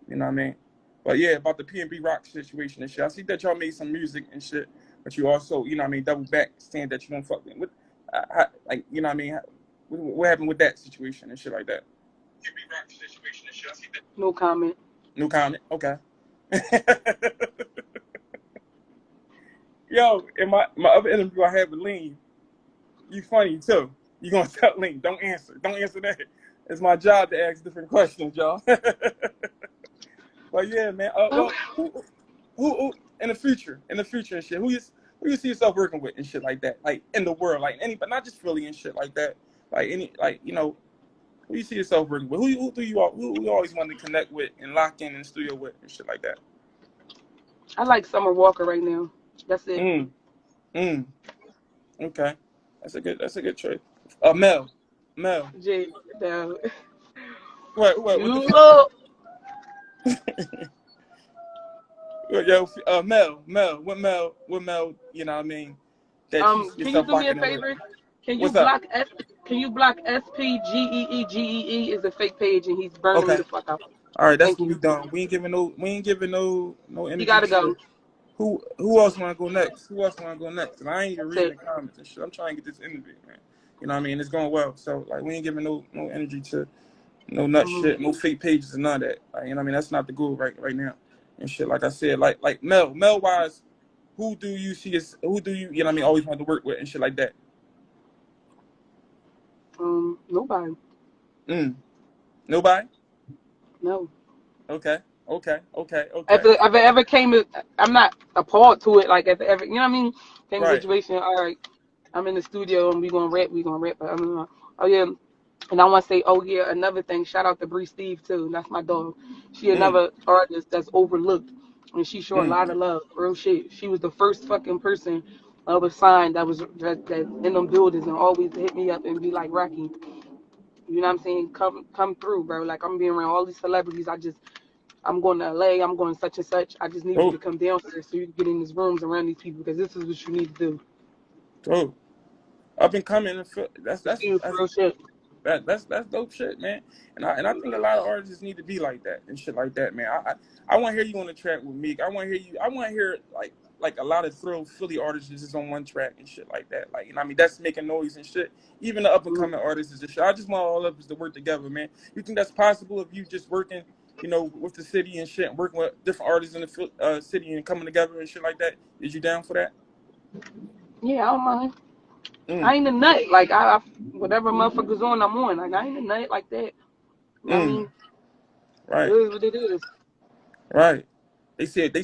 You know what I mean? But yeah, about the P&B Rock situation and shit. I see that y'all made some music and shit, but you also, you know what I mean, double back saying that you don't fuck with. Like, you know what I mean? What happened with that situation and shit like that? P&B Rock situation and shit. I see that. no comment. No comment. Okay. Yo, in my other interview I had with Lean, you funny too. You gonna tell Lean, don't answer. Don't answer that. It's my job to ask different questions, y'all. But yeah, man. Oh, Who in the future and shit? Who you see yourself working with and shit like that? Like in the world, like but not just Philly and shit like that. Like who you see yourself working with? Who you always wanted to connect with and lock in the studio with and shit like that? I like Summer Walker right now. That's it. Mm, mm. Okay, that's a good choice. Mel. Jay, no. What You the look. yo, what Mel, you know what I mean, that you see Can you yourself do me a locking in with. favor? Can you What's up? block S? Can you block SPGEEGEE is a fake page and he's burning me Okay. the fuck out. All right, that's Thank what we you. done. We ain't giving no You energy gotta to go. Who else want to go next? Who else want to go next? And I ain't even That's reading it. the comments and shit. I'm trying to get this interview, man. You know what I mean? It's going well. So like, we ain't giving no energy to no nut shit, no fake pages and none of that. Like, you know what I mean? That's not the goal right now and shit. Like I said, like Mel wise, who do you see as who do you know what I mean always want to work with and shit like that? Nobody. Nobody. No. Okay. If it ever came to, I'm not appalled to it. Like if it ever, you know what I mean? Came to a Right. situation. All right, I'm in the studio and we gonna rap. We gonna rap. But I mean, oh yeah. And I want to say, oh yeah, another thing. Shout out to Bree Steve too. That's my dog. She Mm. another artist that's overlooked, and she showed a Mm. lot of love. Real shit. She was the first fucking person that was signed that in them buildings and always hit me up and be like, Rocky, you know what I'm saying? Come through, bro. Like I'm being around all these celebrities. I'm going to LA. I'm going such and such. I just need you to Oh. come downstairs so you can get in these rooms around these people because this is what you need to do. Oh. Up and coming and She was real shit. that's dope shit, man. And I think a lot of artists need to be like that and shit like that, man. I want to hear you on the track with Meek. I want to hear you. I want to hear like a lot of thrill Philly artists just on one track and shit like that. Like, you know what I mean, that's making noise and shit. Even the up and coming artists is just shit. I just want all of us to work together, man. You think that's possible if you just working, you know, with the city and shit, and working with different artists in the city and coming together and shit like that? Is you down for that? Yeah, I don't mind. I Mm. ain't a nut. Like I whatever motherfuckers on, I'm on. Like I ain't a nut like that. You know what I Mm. mean? It Right. is what it is. Right. They said they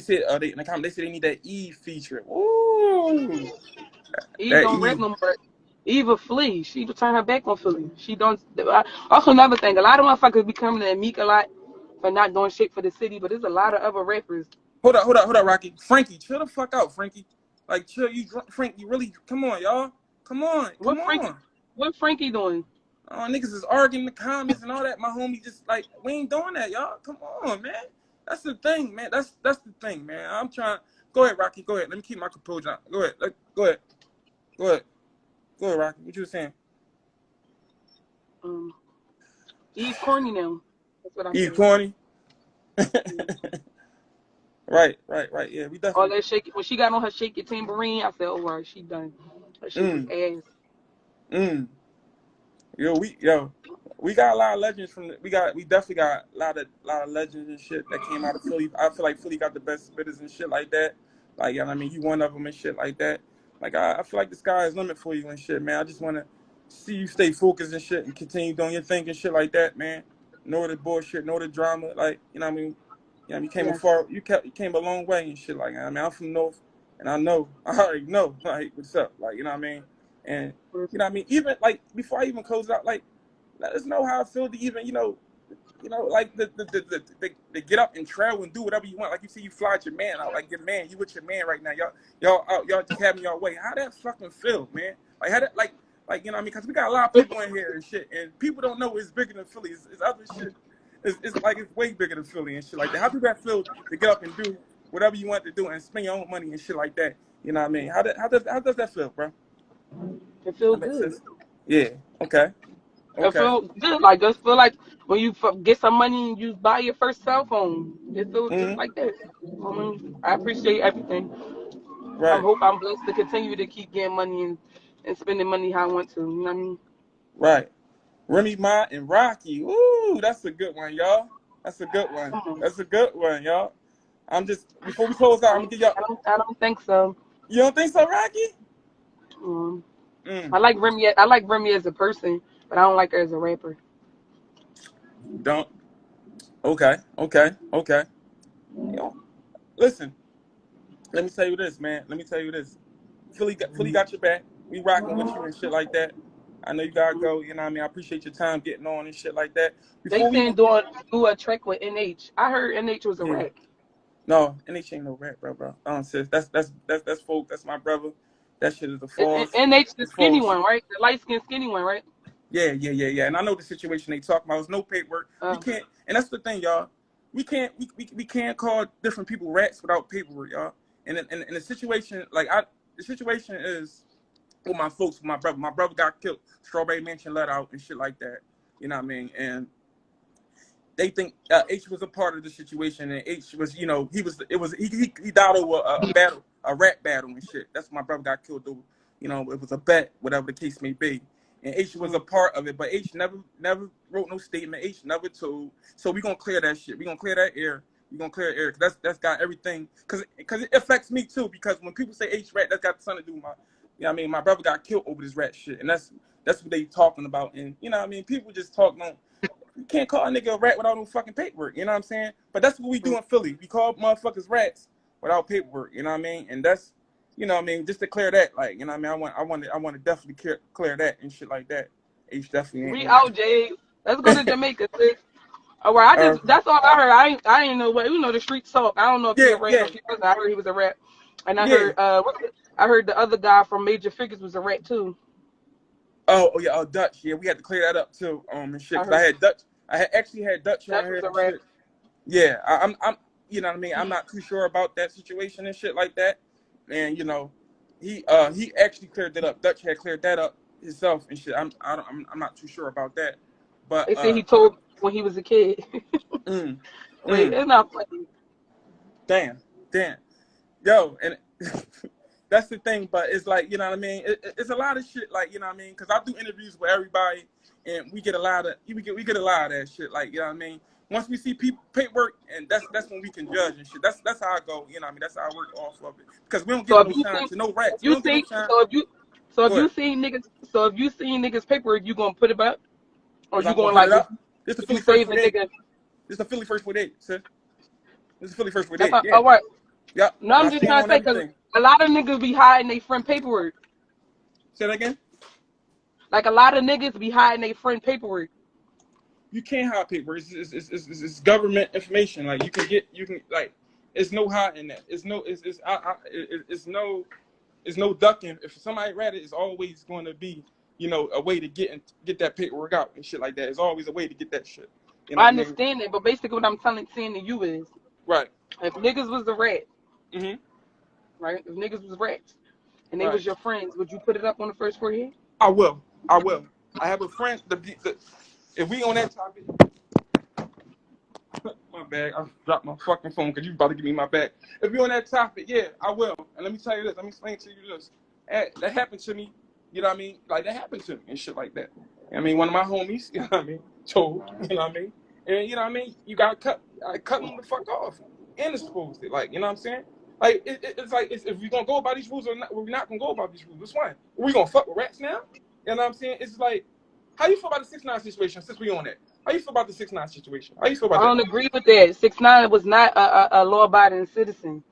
in the comment they said they need that Eve feature. Ooh. Eve That don't rap Eve. no more. Eve a flea. She turn her back on Philly. She don't. Also another thing, a lot of motherfuckers be coming at Meek a lot for not doing shit for the city, but there's a lot of other rappers. Hold up, Rocky. Frankie, chill the fuck out, Frankie. Like chill, you drunk Frank, you really come on, y'all. Come on, come What Frankie? on. What Frankie doing? Oh, niggas is arguing in the comments and all that. My homie just like we ain't doing that, y'all. Come on, man. That's the thing, man. That's the thing, man. I'm trying. Go ahead, Rocky. Go ahead. Let me keep my composure. Go ahead. Go ahead. Go ahead. Go ahead, Rocky. What you were saying? Um, Eve corny now. That's what I Eve said. corny. Yeah. Right. Yeah, we All definitely. that shake when she got on her shake your tambourine, I said, oh, all right, she done. Her shit was Mm. ass. Mm. We got a lot of legends we definitely got a lot of legends and shit that came out of Philly. I feel like Philly got the best spitters and shit like that. Like, you know what I mean, you one of them and shit like that. Like, I feel like the sky is limit for you and shit, man. I just want to see you stay focused and shit and continue doing your thing and shit like that, man. No the bullshit, no the drama. Like, you know what I mean? You know, Yes. you came a long way and shit like that. I mean, I'm from North, and I know, I already know, like, what's up, like, you know what I mean? And you know what I mean? Even like before I even close out, like let us know how I feel to even, like the get up and travel and do whatever you want. Like you see, you fly your man out, like your man, you with your man right now. Y'all just having y'all way. How that fucking feel, man? Like how that like you know what I mean? Because we got a lot of people in here and shit, and people don't know it's bigger than Philly. It's other shit. It's like it's way bigger than Philly and shit like that. How do that feel to get up and do whatever you want to do and spend your own money and shit like that? You know what I mean? How does that feel, bro? It feel That makes good. sense. Yeah. Okay. It Okay. feel good. Like just feel like when you get some money and you buy your first cell phone. It feels just Hmm. like that. I appreciate everything. I Right. hope I'm blessed to continue to keep getting money and spending money how I want to. You know what I mean? Right. Remy Ma and Rocky. Ooh, that's a good one, y'all. That's a good one. Come on. That's a good one, y'all. I'm just before we close out, I'm gonna give y'all. I don't think so. You don't think so, Rocky? Um, Mm. I like Remy. I like Remy as a person, but I don't like her as a rapper. Don't. Okay. You know, listen. Let me tell you this, man. Let me tell you this. Philly got your back. We rocking with you and shit like that. I know you gotta go. You know what I mean? I appreciate your time getting on and shit like that. They Before we saying even do a track with NH. I heard NH was a yeah. rap. No, NH ain't no rap, bro. Sis. That's folk. That's my brother. That shit is a false. NH the It's skinny false. one, right? The light skinned skinny one, right? Yeah. And I know the situation they talk about. There's no paperwork. We Um, can't. And that's the thing, y'all. We can't call different people rats without paperwork, y'all. And the situation, the situation is with my folks, with my brother. My brother got killed. Strawberry Mansion let out and shit like that. You know what I mean? And they think H was a part of the situation, and H was, you know, he died over a rap battle and shit. That's when my brother got killed over. You know, it was a bet, whatever the case may be. And H was a part of it, but H never wrote no statement. H never told. So we gonna clear that shit. We gonna clear that air. We gonna clear air. Cause that's got everything. Cause it affects me too. Because when people say H rat, that's got something to do with my. You know what I mean? My brother got killed over this rat shit, and that's what they talking about. And you know what I mean? People just talk on. You can't call a nigga a rat without no fucking paperwork. You know what I'm saying? But that's what we do in Philly. We call motherfuckers rats without paperwork. You know what I mean? And that's, you know what I mean, just to clear that, like, you know what I mean? I want to definitely clear that and shit like that. H definitely ain't. We out, Jay. Let's go to Jamaica, sis. All right, that's all I heard. I ain't know what, you know, the street talk. I don't know if he a rat or if he wasn't. I heard he was a rat. And I heard I heard the other guy from Major Figures was a rat too. Oh yeah, Dutch. Yeah, we had to clear that up too. And shit. Cause I had Dutch. Actually had Dutch on here and shit. Yeah, I'm you know what I mean? I'm not too sure about that situation and shit like that. And you know, he actually cleared that up. Dutch had cleared that up himself and shit. I'm not too sure about that. But they say he told when he was a kid. Wait, it's not funny. Damn. Yo, and that's the thing, but it's like, you know what I mean? It's a lot of shit, like, you know what I mean? Because I do interviews with everybody, and we get a lot of that shit, like, you know what I mean? Once we see paperwork, and that's when we can judge and shit. That's how I go, you know what I mean? That's how I work off of it. Because we don't give no shine to no rats. We don't give no shine. So if you seen niggas paperwork, you gonna put it up, or you gonna like this the Philly first with nigga? This the Philly first with eight, sis. This is Philly first with eight. Yeah. All right. Yeah. No, I'm just trying to say, because a lot of niggas be hiding their friend paperwork. Say that again? Like, a lot of niggas be hiding their friend paperwork. You can't hide paperwork. It's government information. Like, like, it's no hiding that. It's no ducking. If somebody read it, it's always going to be, you know, a way to get that paperwork out and shit like that. It's always a way to get that shit. You know I understand that, but basically what I'm saying to you is, right, if niggas was the rat, right? If niggas was rats and they was your friends, would you put it up on the first floor here? I will. I have a friend. If we on that topic, my bag. I dropped my fucking phone because you about to give me my bag. If we on that topic, yeah, I will. And let me tell you this. Let me explain to you this. That happened to me. You know what I mean? Like, that happened to me and shit like that. I mean, one of my homies, you know what I mean, told, you know what I mean? And, you know what I mean? You got to cut them the fuck off and expose it. Like, you know what I'm saying? Like, it's like, if we're going to go about these rules or not, we're not going to go about these rules. It's fine. Are we going to fuck with rats now? You know what I'm saying? It's like, how you feel about the 6ix9ine situation since we on that? How you feel about the 6ix9ine situation? How you feel about that? I don't agree with that. 6ix9ine was not a law-abiding citizen.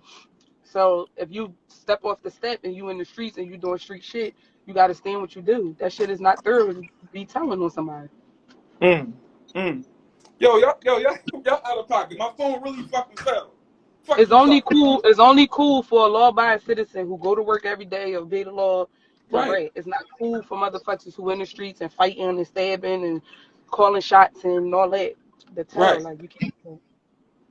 So if you step off the step and you in the streets and you doing street shit, you got to stand what you do. That shit is not thorough to be telling on somebody. Yo, y'all out of pocket. My phone really fucking fell. It's only cool for a law-abiding citizen who go to work every day, obey the law. Right. It's not cool for motherfuckers who in the streets and fighting and stabbing and calling shots and all that. The terror, like, you can't.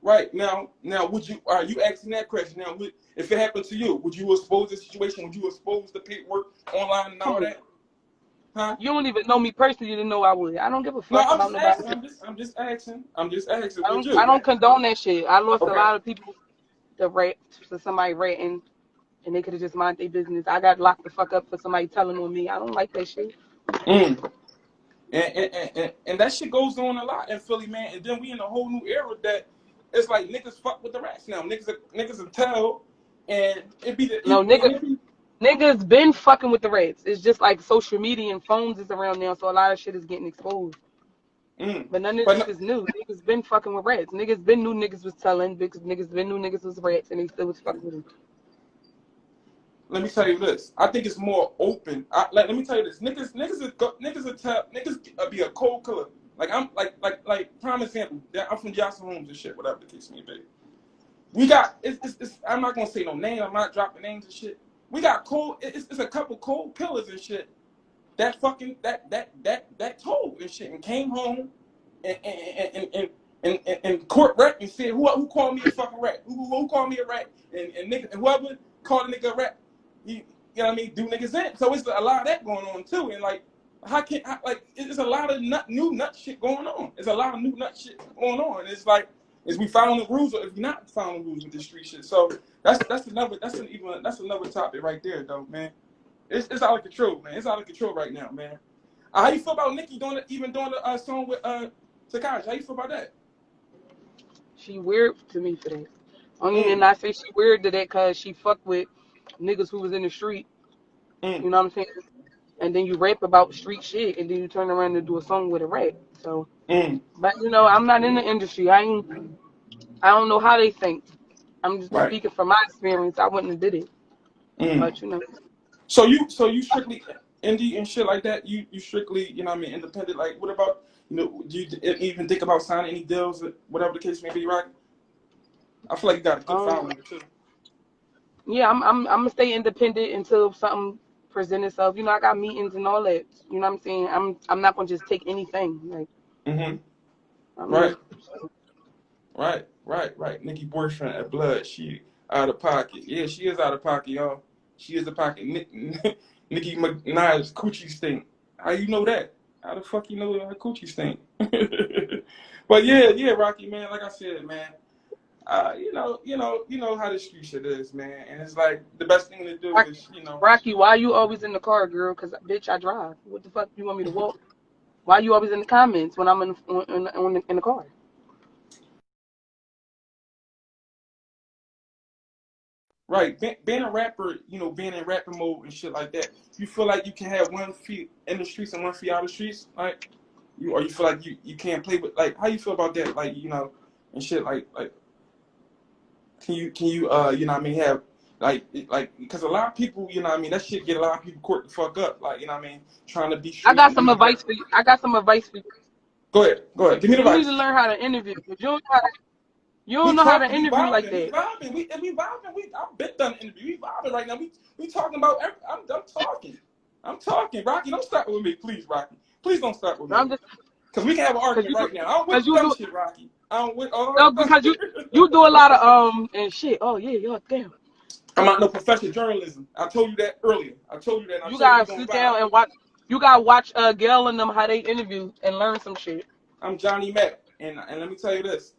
Right. Now, would you? Are you asking that question now? If it happened to you, would you expose the situation? Would you expose the paperwork online and all that? Huh? You don't even know me personally to know I would. I don't give a fuck about nobody. I'm just asking. I don't condone that shit. I lost a lot of people to somebody ratting, and they could have just mind their business. I got locked the fuck up for somebody telling on me. I don't like that shit. And that shit goes on a lot in Philly, man. And then we in a whole new era that it's like niggas fuck with the rats now. Niggas will tell, and it be the niggas been fucking with the rats. It's just like social media and phones is around now, so a lot of shit is getting exposed. But none of this is new. Niggas been fucking with rats. Niggas been knew niggas was telling. Niggas been knew niggas was rats, and they still was fucking with them. Let me tell you this. I think it's more open. Let me tell you this. Niggas be a cold killer. Like, I'm like prime example. I'm from Johnson Homes and shit, whatever the case may be. We got it's I'm not gonna say no name. I'm not dropping names and shit. We got cold. It's a couple cold killers and shit. That fucking that told and shit and came home and court rat and said who called me a fucking rat? Who called me a rat? And nigga, and whoever called a nigga a rat, you know what I mean? Do niggas in. So it's a lot of that going on too. And like, Like it's a lot of new nut shit going on. There's a lot of new nut shit going on. It's like is we following the rules or if we not following the rules with this street shit. So that's another topic right there though, man. It's out of control, man. It's out of control right now, man. How you feel about Nicki doing the song with Takashi? How you feel about that? She weird to me for that. And I say she weird to that because she fucked with niggas who was in the street. You know what I'm saying? And then you rap about street shit, and then you turn around and do a song with a rap. So, but you know, I'm not in the industry. I don't know how they think. I'm just speaking from my experience. I wouldn't have did it. But you know. So you strictly indie and shit like that? You strictly, you know what I mean, independent? Like, what about, you know, do you even think about signing any deals, whatever the case may be, right? I feel like you got a good following too. Yeah, I'm gonna stay independent until something presents itself. You know, I got meetings and all that. You know what I'm saying? I'm not gonna just take anything. Like, Right. Nicki boyfriend at Blood, she out of pocket. Yeah, she is out of pocket, y'all. She is a pocket. Nicki Minaj's coochie stink. How you know that? How the fuck you know her coochie stink? But yeah, Rocky, man. Like I said, man. You know how the street shit is, man. And it's like the best thing to do is, you know. Rocky, why you always in the car, girl? Cause bitch, I drive. What the fuck you want me to walk? Why you always in the comments when I'm in the car? Right, being a rapper, you know, being in rapper mode and shit like that. You feel like you can have 1 feet in the streets and 1 feet out of the streets, like or you feel like you can't play with, like, how you feel about that, like, you know, and shit, like can you you know what I mean, have like because a lot of people, you know what I mean, that shit get a lot of people caught the fuck up, like, you know what I mean, trying to be street. I got some advice for you. Go ahead, give me the advice. You need to learn how to interview. You don't know how to interview like that. We vibing. I've been done interview. We vibing right now. We talking about. I'm talking. Rocky, don't start with me, please, Rocky. Please don't start with me. Because we can have an argument right now. I don't with dumb shit, Rocky. I don't with no, because you do a lot of and shit. Oh yeah, damn. I'm not no professional journalism. I told you that earlier. You gotta sit down and watch. You gotta watch Gail and them how they interview and learn some shit. I'm Johnny Mack, and let me tell you this.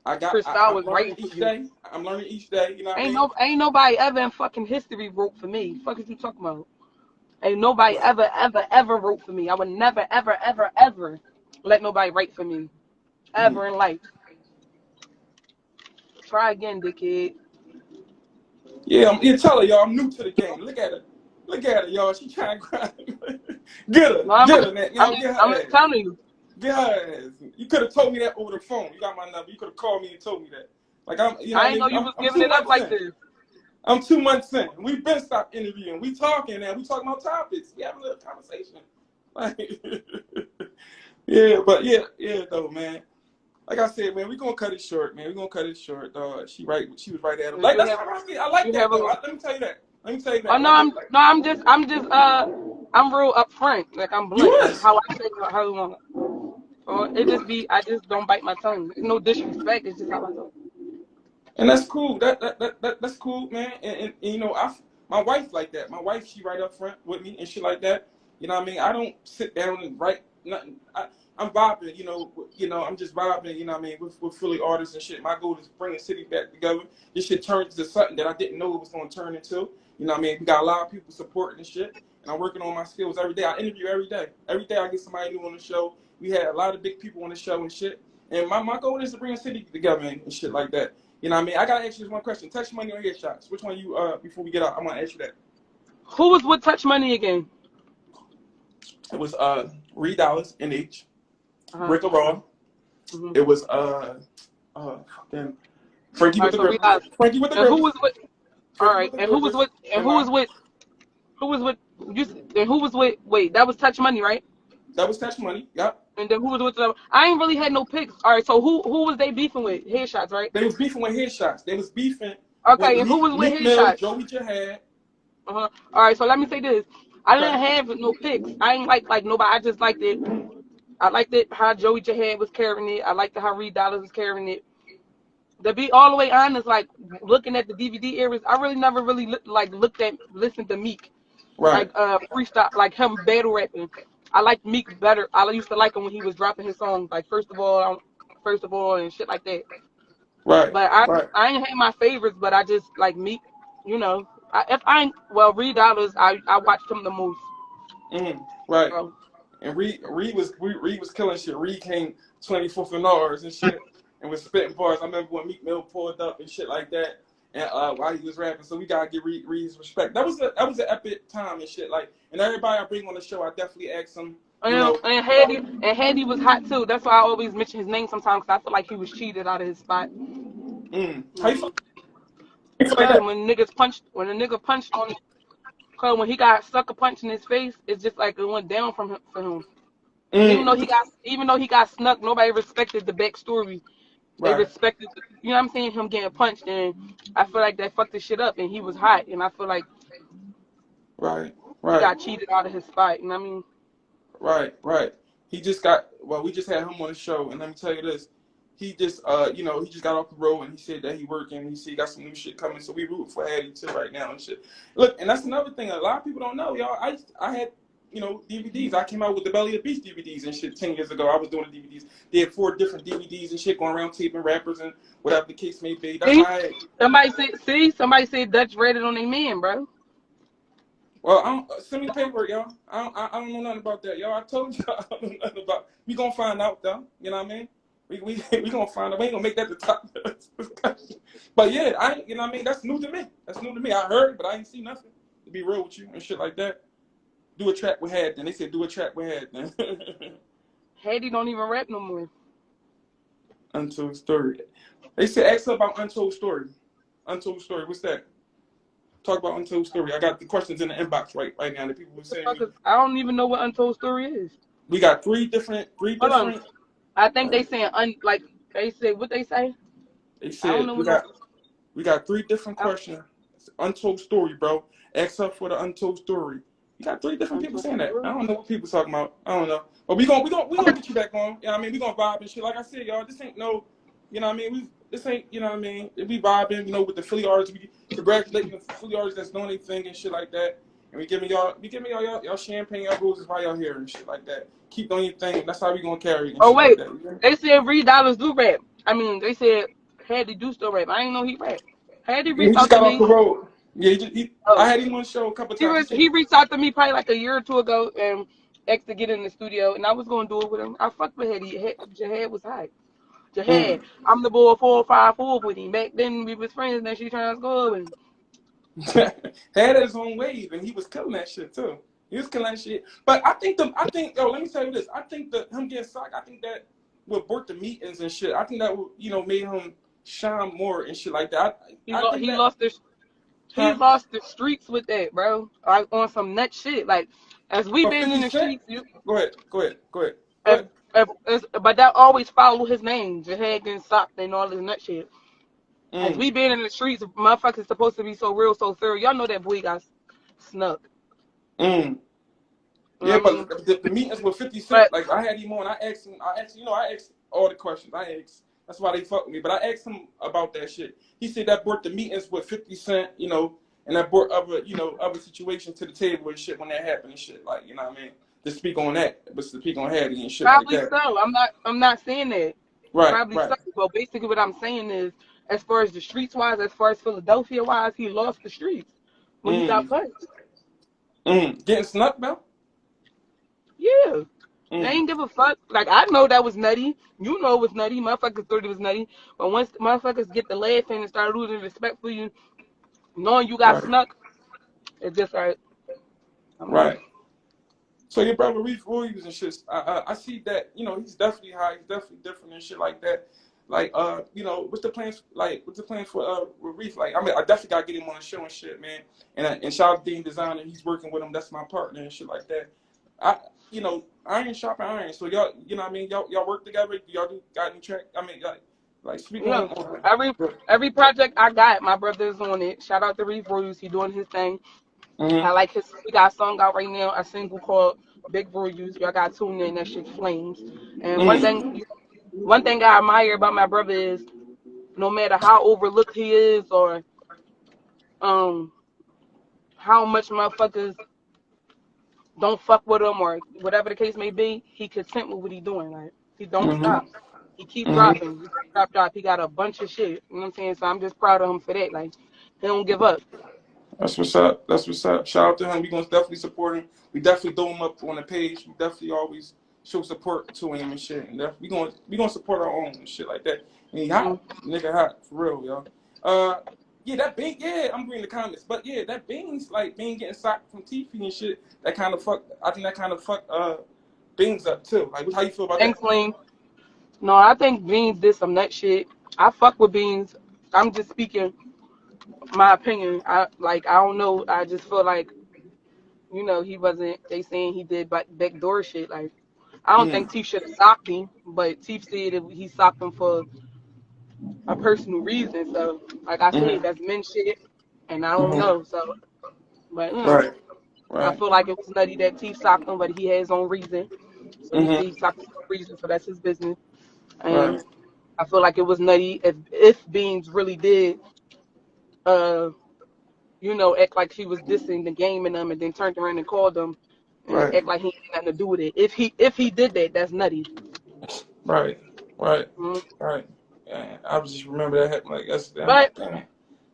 I'm learning each day. I'm learning each day. You know what I mean? Ain't nobody ever in fucking history wrote for me. Fuck is you talking about? Ain't nobody ever wrote for me. I would never ever let nobody write for me. Ever in life. Try again, dickhead. Yeah, tell her, y'all, I'm new to the game. Look at her, y'all. She trying to grind. Get her, man. I'm telling you. Get her ass. You could have told me that over the phone. You got my number. You could have called me and told me that. Like I didn't know you was giving it up like this. I'm 2 months in. We've been stopped interviewing. We talking now. We talking about topics. We having a little conversation. Like, yeah, though, man. Like I said, man, we gonna cut it short, man. We gonna cut it short, dog. She was right at him. Like that's I like that. Let me tell you that. Oh no, I'm real upfront. Like I'm blunt. Like, how I say how I want. I just don't bite my tongue. It's no disrespect. It's just how I talk. And that's cool. That's cool, man. And you know, my wife like that. My wife, she right up front with me and shit like that. You know what I mean? I don't sit down and write nothing. I'm vibing, you know, I'm just vibing, you know what I mean, with Philly artists and shit. My goal is to bring the city back together. This shit turned into something that I didn't know it was going to turn into. You know what I mean? We got a lot of people supporting and shit. And I'm working on my skills every day. I interview every day. Every day I get somebody new on the show. We had a lot of big people on the show and shit. And my goal is to bring the city together and shit like that. You know what I mean? I got to ask you this one question. Touch Money or Headshots? Which one you, before we get out, I'm going to ask you that. Who was with Touch Money again? It was Reed Dollars, NH. Rick Raw. It was Frankie with the girl. Frankie with the girl. Who was with? All right, and who was with? And who was with? Who was with? And who was with? Wait, that was Touch Money, right? That was Touch Money. Yep. And then who was with them? I ain't really had no picks. All right, so who was they beefing with? Headshots, right? They was beefing with Headshots. They was beefing. Okay, and who was with Headshots? Joey Jihad. All right, so let me say this. I didn't have no picks. I ain't like nobody. I just liked it. I liked it how Joey Jihad was carrying it. I liked how Reed Dollars was carrying it. To be all the way honest, like looking at the DVD eras, I really never really listened to Meek, right? Like freestyle, like him battle rapping. I liked Meek better. I used to like him when he was dropping his songs, like first of all, and shit like that. Right, But right. I ain't hate my favorites, but I just like Meek. You know, if I ain't well, Reed Dollars, I watched him the most. Right. So, And Reed was killing shit. Reed came 24th in ours and shit, and was spitting bars. I remember when Meek Mill pulled up and shit like that, and while he was rapping. So we gotta give Reed's respect. That was an epic time and shit. Like, and everybody I bring on the show, I definitely ask them. You know, and Handy was hot too. That's why I always mention his name sometimes, 'cause I feel like he was cheated out of his spot. how you feel, like Cause that? when the nigga punched on, cause when he got sucker punched in his face, it's just like it went down from him for him. Mm, Even though he got snuck, nobody respected the backstory. They right, respected, you know what I'm saying, him getting punched, and I feel like that fucked his shit up, and he was hot, and I feel like right, he right. got cheated out of his spot. You know what I mean? Right, right. He just got well. We just had him on the show, and let me tell you this: he just, he just got off the road, and he said that he working. He said he got some new shit coming, so we rooting for Hattie too right now and shit. Look, and that's another thing a lot of people don't know, y'all. I had DVDs. I came out with the Belly of the Beast DVDs and shit 10 years ago. I was doing the DVDs. They had 4 different DVDs and shit going around taping rappers and whatever the case may be. That's See, why I had. somebody said Dutch rated on their man, bro. Well, send me the paperwork, y'all. I don't know nothing about that, y'all. I told you I don't know nothing about. We gonna find out though. You know what I mean? We gonna find out. We ain't gonna make that the top discussion. But yeah, you know what I mean? That's new to me. That's new to me. I heard, but I ain't see nothing. To be real with you and shit like that. Do a track with Had. Then they said do a track with Had. Then Hattie don't even rap no more. Untold Story. They said ask her about Untold Story. Untold Story. What's that? Talk about Untold Story. I got the questions in the inbox right now. The people were saying me. I don't even know what Untold Story is. We got three different. Hold on. I think Uh, they saying like they say what they say. they I don't said know we what no. got 3 different I, questions. Untold story, bro. Ask up for the untold story. You got 3 different people Untold saying that. I Story. don't know what people talking about. I don't know. But we gonna get you back on. You know what I mean? We gonna vibe and shit. Like I said, y'all, this ain't no, you know what I mean? This ain't, you know what I mean? We vibing, with the Philly artists. We congratulating the Philly artists that's doing their thing and shit like that. And we giving y'all champagne, y'all roses while y'all here and shit like that. Keep doing your thing. That's how we gonna carry and Oh shit like wait, that. they said Reed Dollars do rap. I mean, they said Hattie do still rap. I didn't know he rap. Hattie Yeah, he reached just out to got off me. the road. Yeah, I Oh, had him on the show a couple times. He said, he reached out to me probably like a year or two ago and asked to get in the studio, and I was gonna do it with him. I fucked with Hattie. Jahad was hot. Jahad, mm. I'm the boy 454 with him. Back then we was friends, and then she trying to go and had his own wave, and he was killing that shit too. He was killing that shit. But let me tell you this. I think that him getting socked, I think that would work the meetings and shit. I think that would, made him shine more and shit like that. I think he that, lost the he huh? lost the streets with that, bro. Like on some nut shit. Like as we For been 50 in the Cent? streets, you Go ahead, go ahead, go ahead, go if, ahead. but that always follow his name, Jahad getting socked and all this nut shit. As Mm, we been in the streets, motherfuckers supposed to be so real, so serious. Y'all know that boy got snuck. mm. You know Yeah, what I mean? but the meetings with 50 Cent, But like I had him on, I asked all the questions. That's why they fuck with me. But I asked him about that shit. He said that brought the meetings with 50 Cent, and that brought other situations to the table and shit when that happened and shit. Like, you know what I mean? To speak on that, but to speak on Hattie and shit like probably that. so. I'm not saying that. Right, Probably right. so. But basically what I'm saying is as far as the streets wise, as far as Philadelphia wise, he lost the streets when he got Mm, punched. Getting snuck, bro? Yeah. They Mm, ain't give a fuck. Like I know that was nutty. You know it was nutty. Motherfuckers thought it was nutty. But once the motherfuckers get the laughing and start losing respect for you, knowing you got right, snuck, it's just like, come on. right. So your brother Reef Williams and shit, I see that, he's definitely high, he's definitely different and shit like that. Like, what's the plans? Like, what's the plans for with Reef? Like, I mean, I definitely gotta get him on the show and shit, man. And shout out to Dean Designer, he's working with him. That's my partner and shit like that. I, iron sharpen iron. So y'all, you know what I mean? Y'all work together. Y'all got any track? I mean, like speak Yeah. on. Every project I got, my brother's on it. Shout out to Reeve Bruce. He doing his thing. I Mm-hmm. like his. We got a song out right now, a single called Big Bruce. Y'all got to tune in. That shit flames. And Mm-hmm. one thing I admire about my brother is no matter how overlooked he is or um how much motherfuckers don't fuck with him or whatever the case may be, he content with what he doing. Like he don't stop. He keep dropping. Drop. He got a bunch of shit. You know what I'm saying? So I'm just proud of him for that. Like he don't give up. That's what's up. That's what's up. Shout out to him. We gonna definitely support him. We definitely throw him up on the page. We definitely always show support to him and shit. And we gonna support our own and shit like that. And he hot, nigga hot for real, y'all. Yeah, that Bing. Yeah, I'm reading the comments, but yeah, that Bing's like Bing getting socked from TV and shit. That kind of fuck. I think that kind of fuck Bing's up too. Like, how you feel about Thanks, that? Lane. No, I think Beans did some nut shit. I fuck with Beans. I'm just speaking my opinion. I don't know. I just feel like, he wasn't. They saying he did backdoor shit. Like I don't think Teef should have socked him, but Teef said he socked him for a personal reason. So like I said, that's men shit, and I don't know. So, but Right, I right, feel like it was nutty that Teef socked him, but he had his own reason. So he said he socked him for a reason. So that's his business. And right, I feel like it was nutty if Beans really did, act like she was dissing the game in them, and then turned around and called them and right, act like he had nothing to do with it. If he did that, that's nutty. right, right, Mm. right. Yeah, I was just remember that happened. Like that's. I'm But like, damn.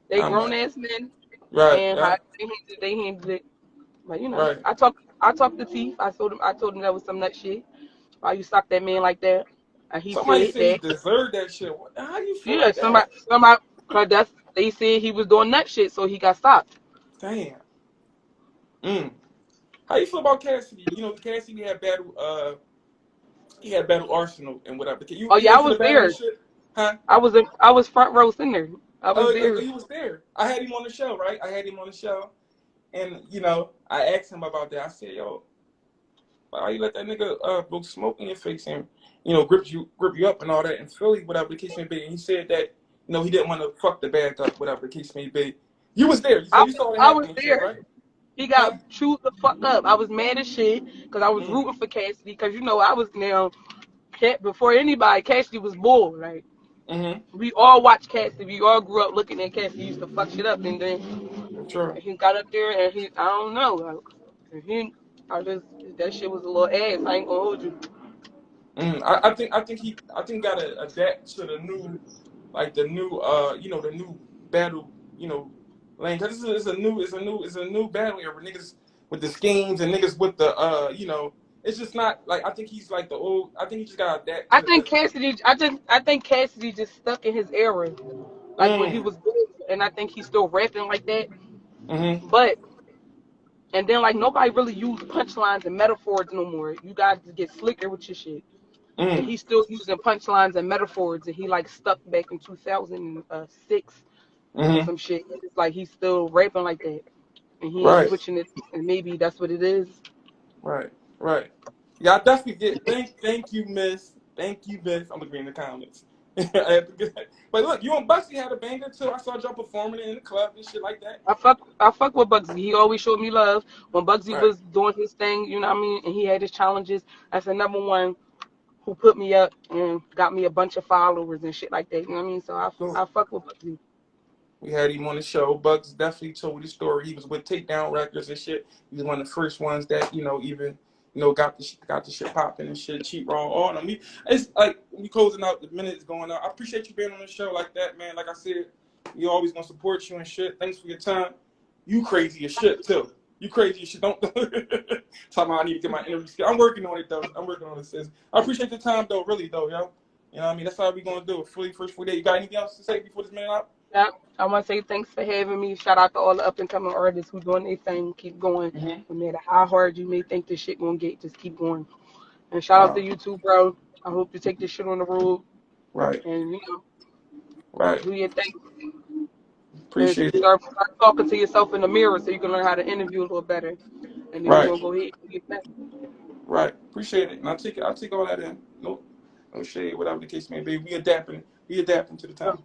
they I'm grown like, ass men, right, and yeah, how they handled it. But right. I talked to Teeth. I told him that was some nut shit. Why you sock that man like that? And he Somebody said said he that. deserved that shit. How do you feel Yeah, like that? somebody, cause they said he was doing nut shit, so he got stopped. Damn. How you feel about Cassidy? You know, Cassidy had battle. He had battle Arsenal and whatever. Oh You yeah, I into the was battle and there. shit? Huh? I was front row center. I was Oh, there. he was there. I had him on the show, right? I had him on the show, and I asked him about that. I said, "Yo, why you let that nigga blow smoke in your face and grip you up and all that in Philly, whatever the case may be?" And he said that he didn't want to fuck the bag up, whatever the case may be. You was there, so I you was saw it I was happen and shit, there. right? He Huh? got chewed the fuck up. I was mad as shit because I was Mm. rooting for Cassidy because I was now before anybody. Cassidy was bull. Like Mm-hmm. we all watched Cassidy. We all grew up looking at Cassidy. He used to fuck shit up, and then Sure. he got up there and I don't know. Like, I just that shit was a little ass. I ain't gonna hold you. I think gotta adapt to the new, like the new the new battle lane, because it's a new battle era. Niggas with the schemes and niggas with the it's just not like, I think he's like the old. I think he just gotta adapt I to think the. Cassidy. I think Cassidy just stuck in his era, like when he Mm. was good, and I think he's still rapping like that. Mm-hmm. But and then like nobody really use punchlines and metaphors no more. You guys get slicker with your shit. And Mm. he's still using punchlines and metaphors, and he like stuck back in 2006 or Mm-hmm. some shit. It's like he's still rapping like that, and he ain't Right. switching it. And maybe that's what it is. Right. Right. Yeah, I definitely get. Thank you, Miss. Thank you, Miss. I'm agreeing in the comments. But look, you and Bugsy had a banger too. I saw y'all performing it in the club and shit like that. I fuck with Bugsy. He always showed me love when Bugsy Right. was doing his thing. You know what I mean? And he had his challenges. That's another one who put me up and got me a bunch of followers and shit like that. You know what I mean? So So I fuck with Bugsy. we had him on the show. Bugs definitely told his story. He was with Takedown Records and shit. He was one of the first ones that even got the shit popping and shit. Cheap raw on him. It's like we closing out. The minute is going out. I appreciate you being on the show like that, man. Like I said, we always gonna support you and shit. Thanks for your time. You crazy as shit too. You crazy as shit. Don't talk about I need to get my interview skill. I'm working on it though. I'm working on it, sis. I appreciate the time though, really though, yo. You know what I mean? That's how we gonna do it. First full day. You got anything else to say before this minute out? Yeah, I want to say thanks for having me. Shout out to all the up and coming artists who doing their thing. Keep going. Mm-hmm. No matter how hard you may think this shit gonna get, just keep going. And shout out to Wow. you too, bro. I hope you take this shit on the road Right. and Right. do your thing and Appreciate it. start talking to yourself in the mirror so you can learn how to interview a little better. And then we're Right. gonna go ahead and get that. Right. Appreciate it. And I'll take all that in. No shade, whatever the case may be. We adapting. We adapting to the time.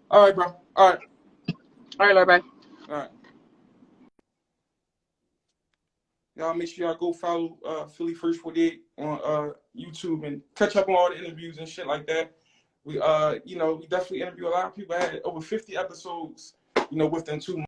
All right, bro. All right. All right, bye. All right. Y'all make sure y'all go follow Philly First 48 on YouTube and catch up on all the interviews and shit like that. We we definitely interview a lot of people. I had over 50 episodes, within 2 months.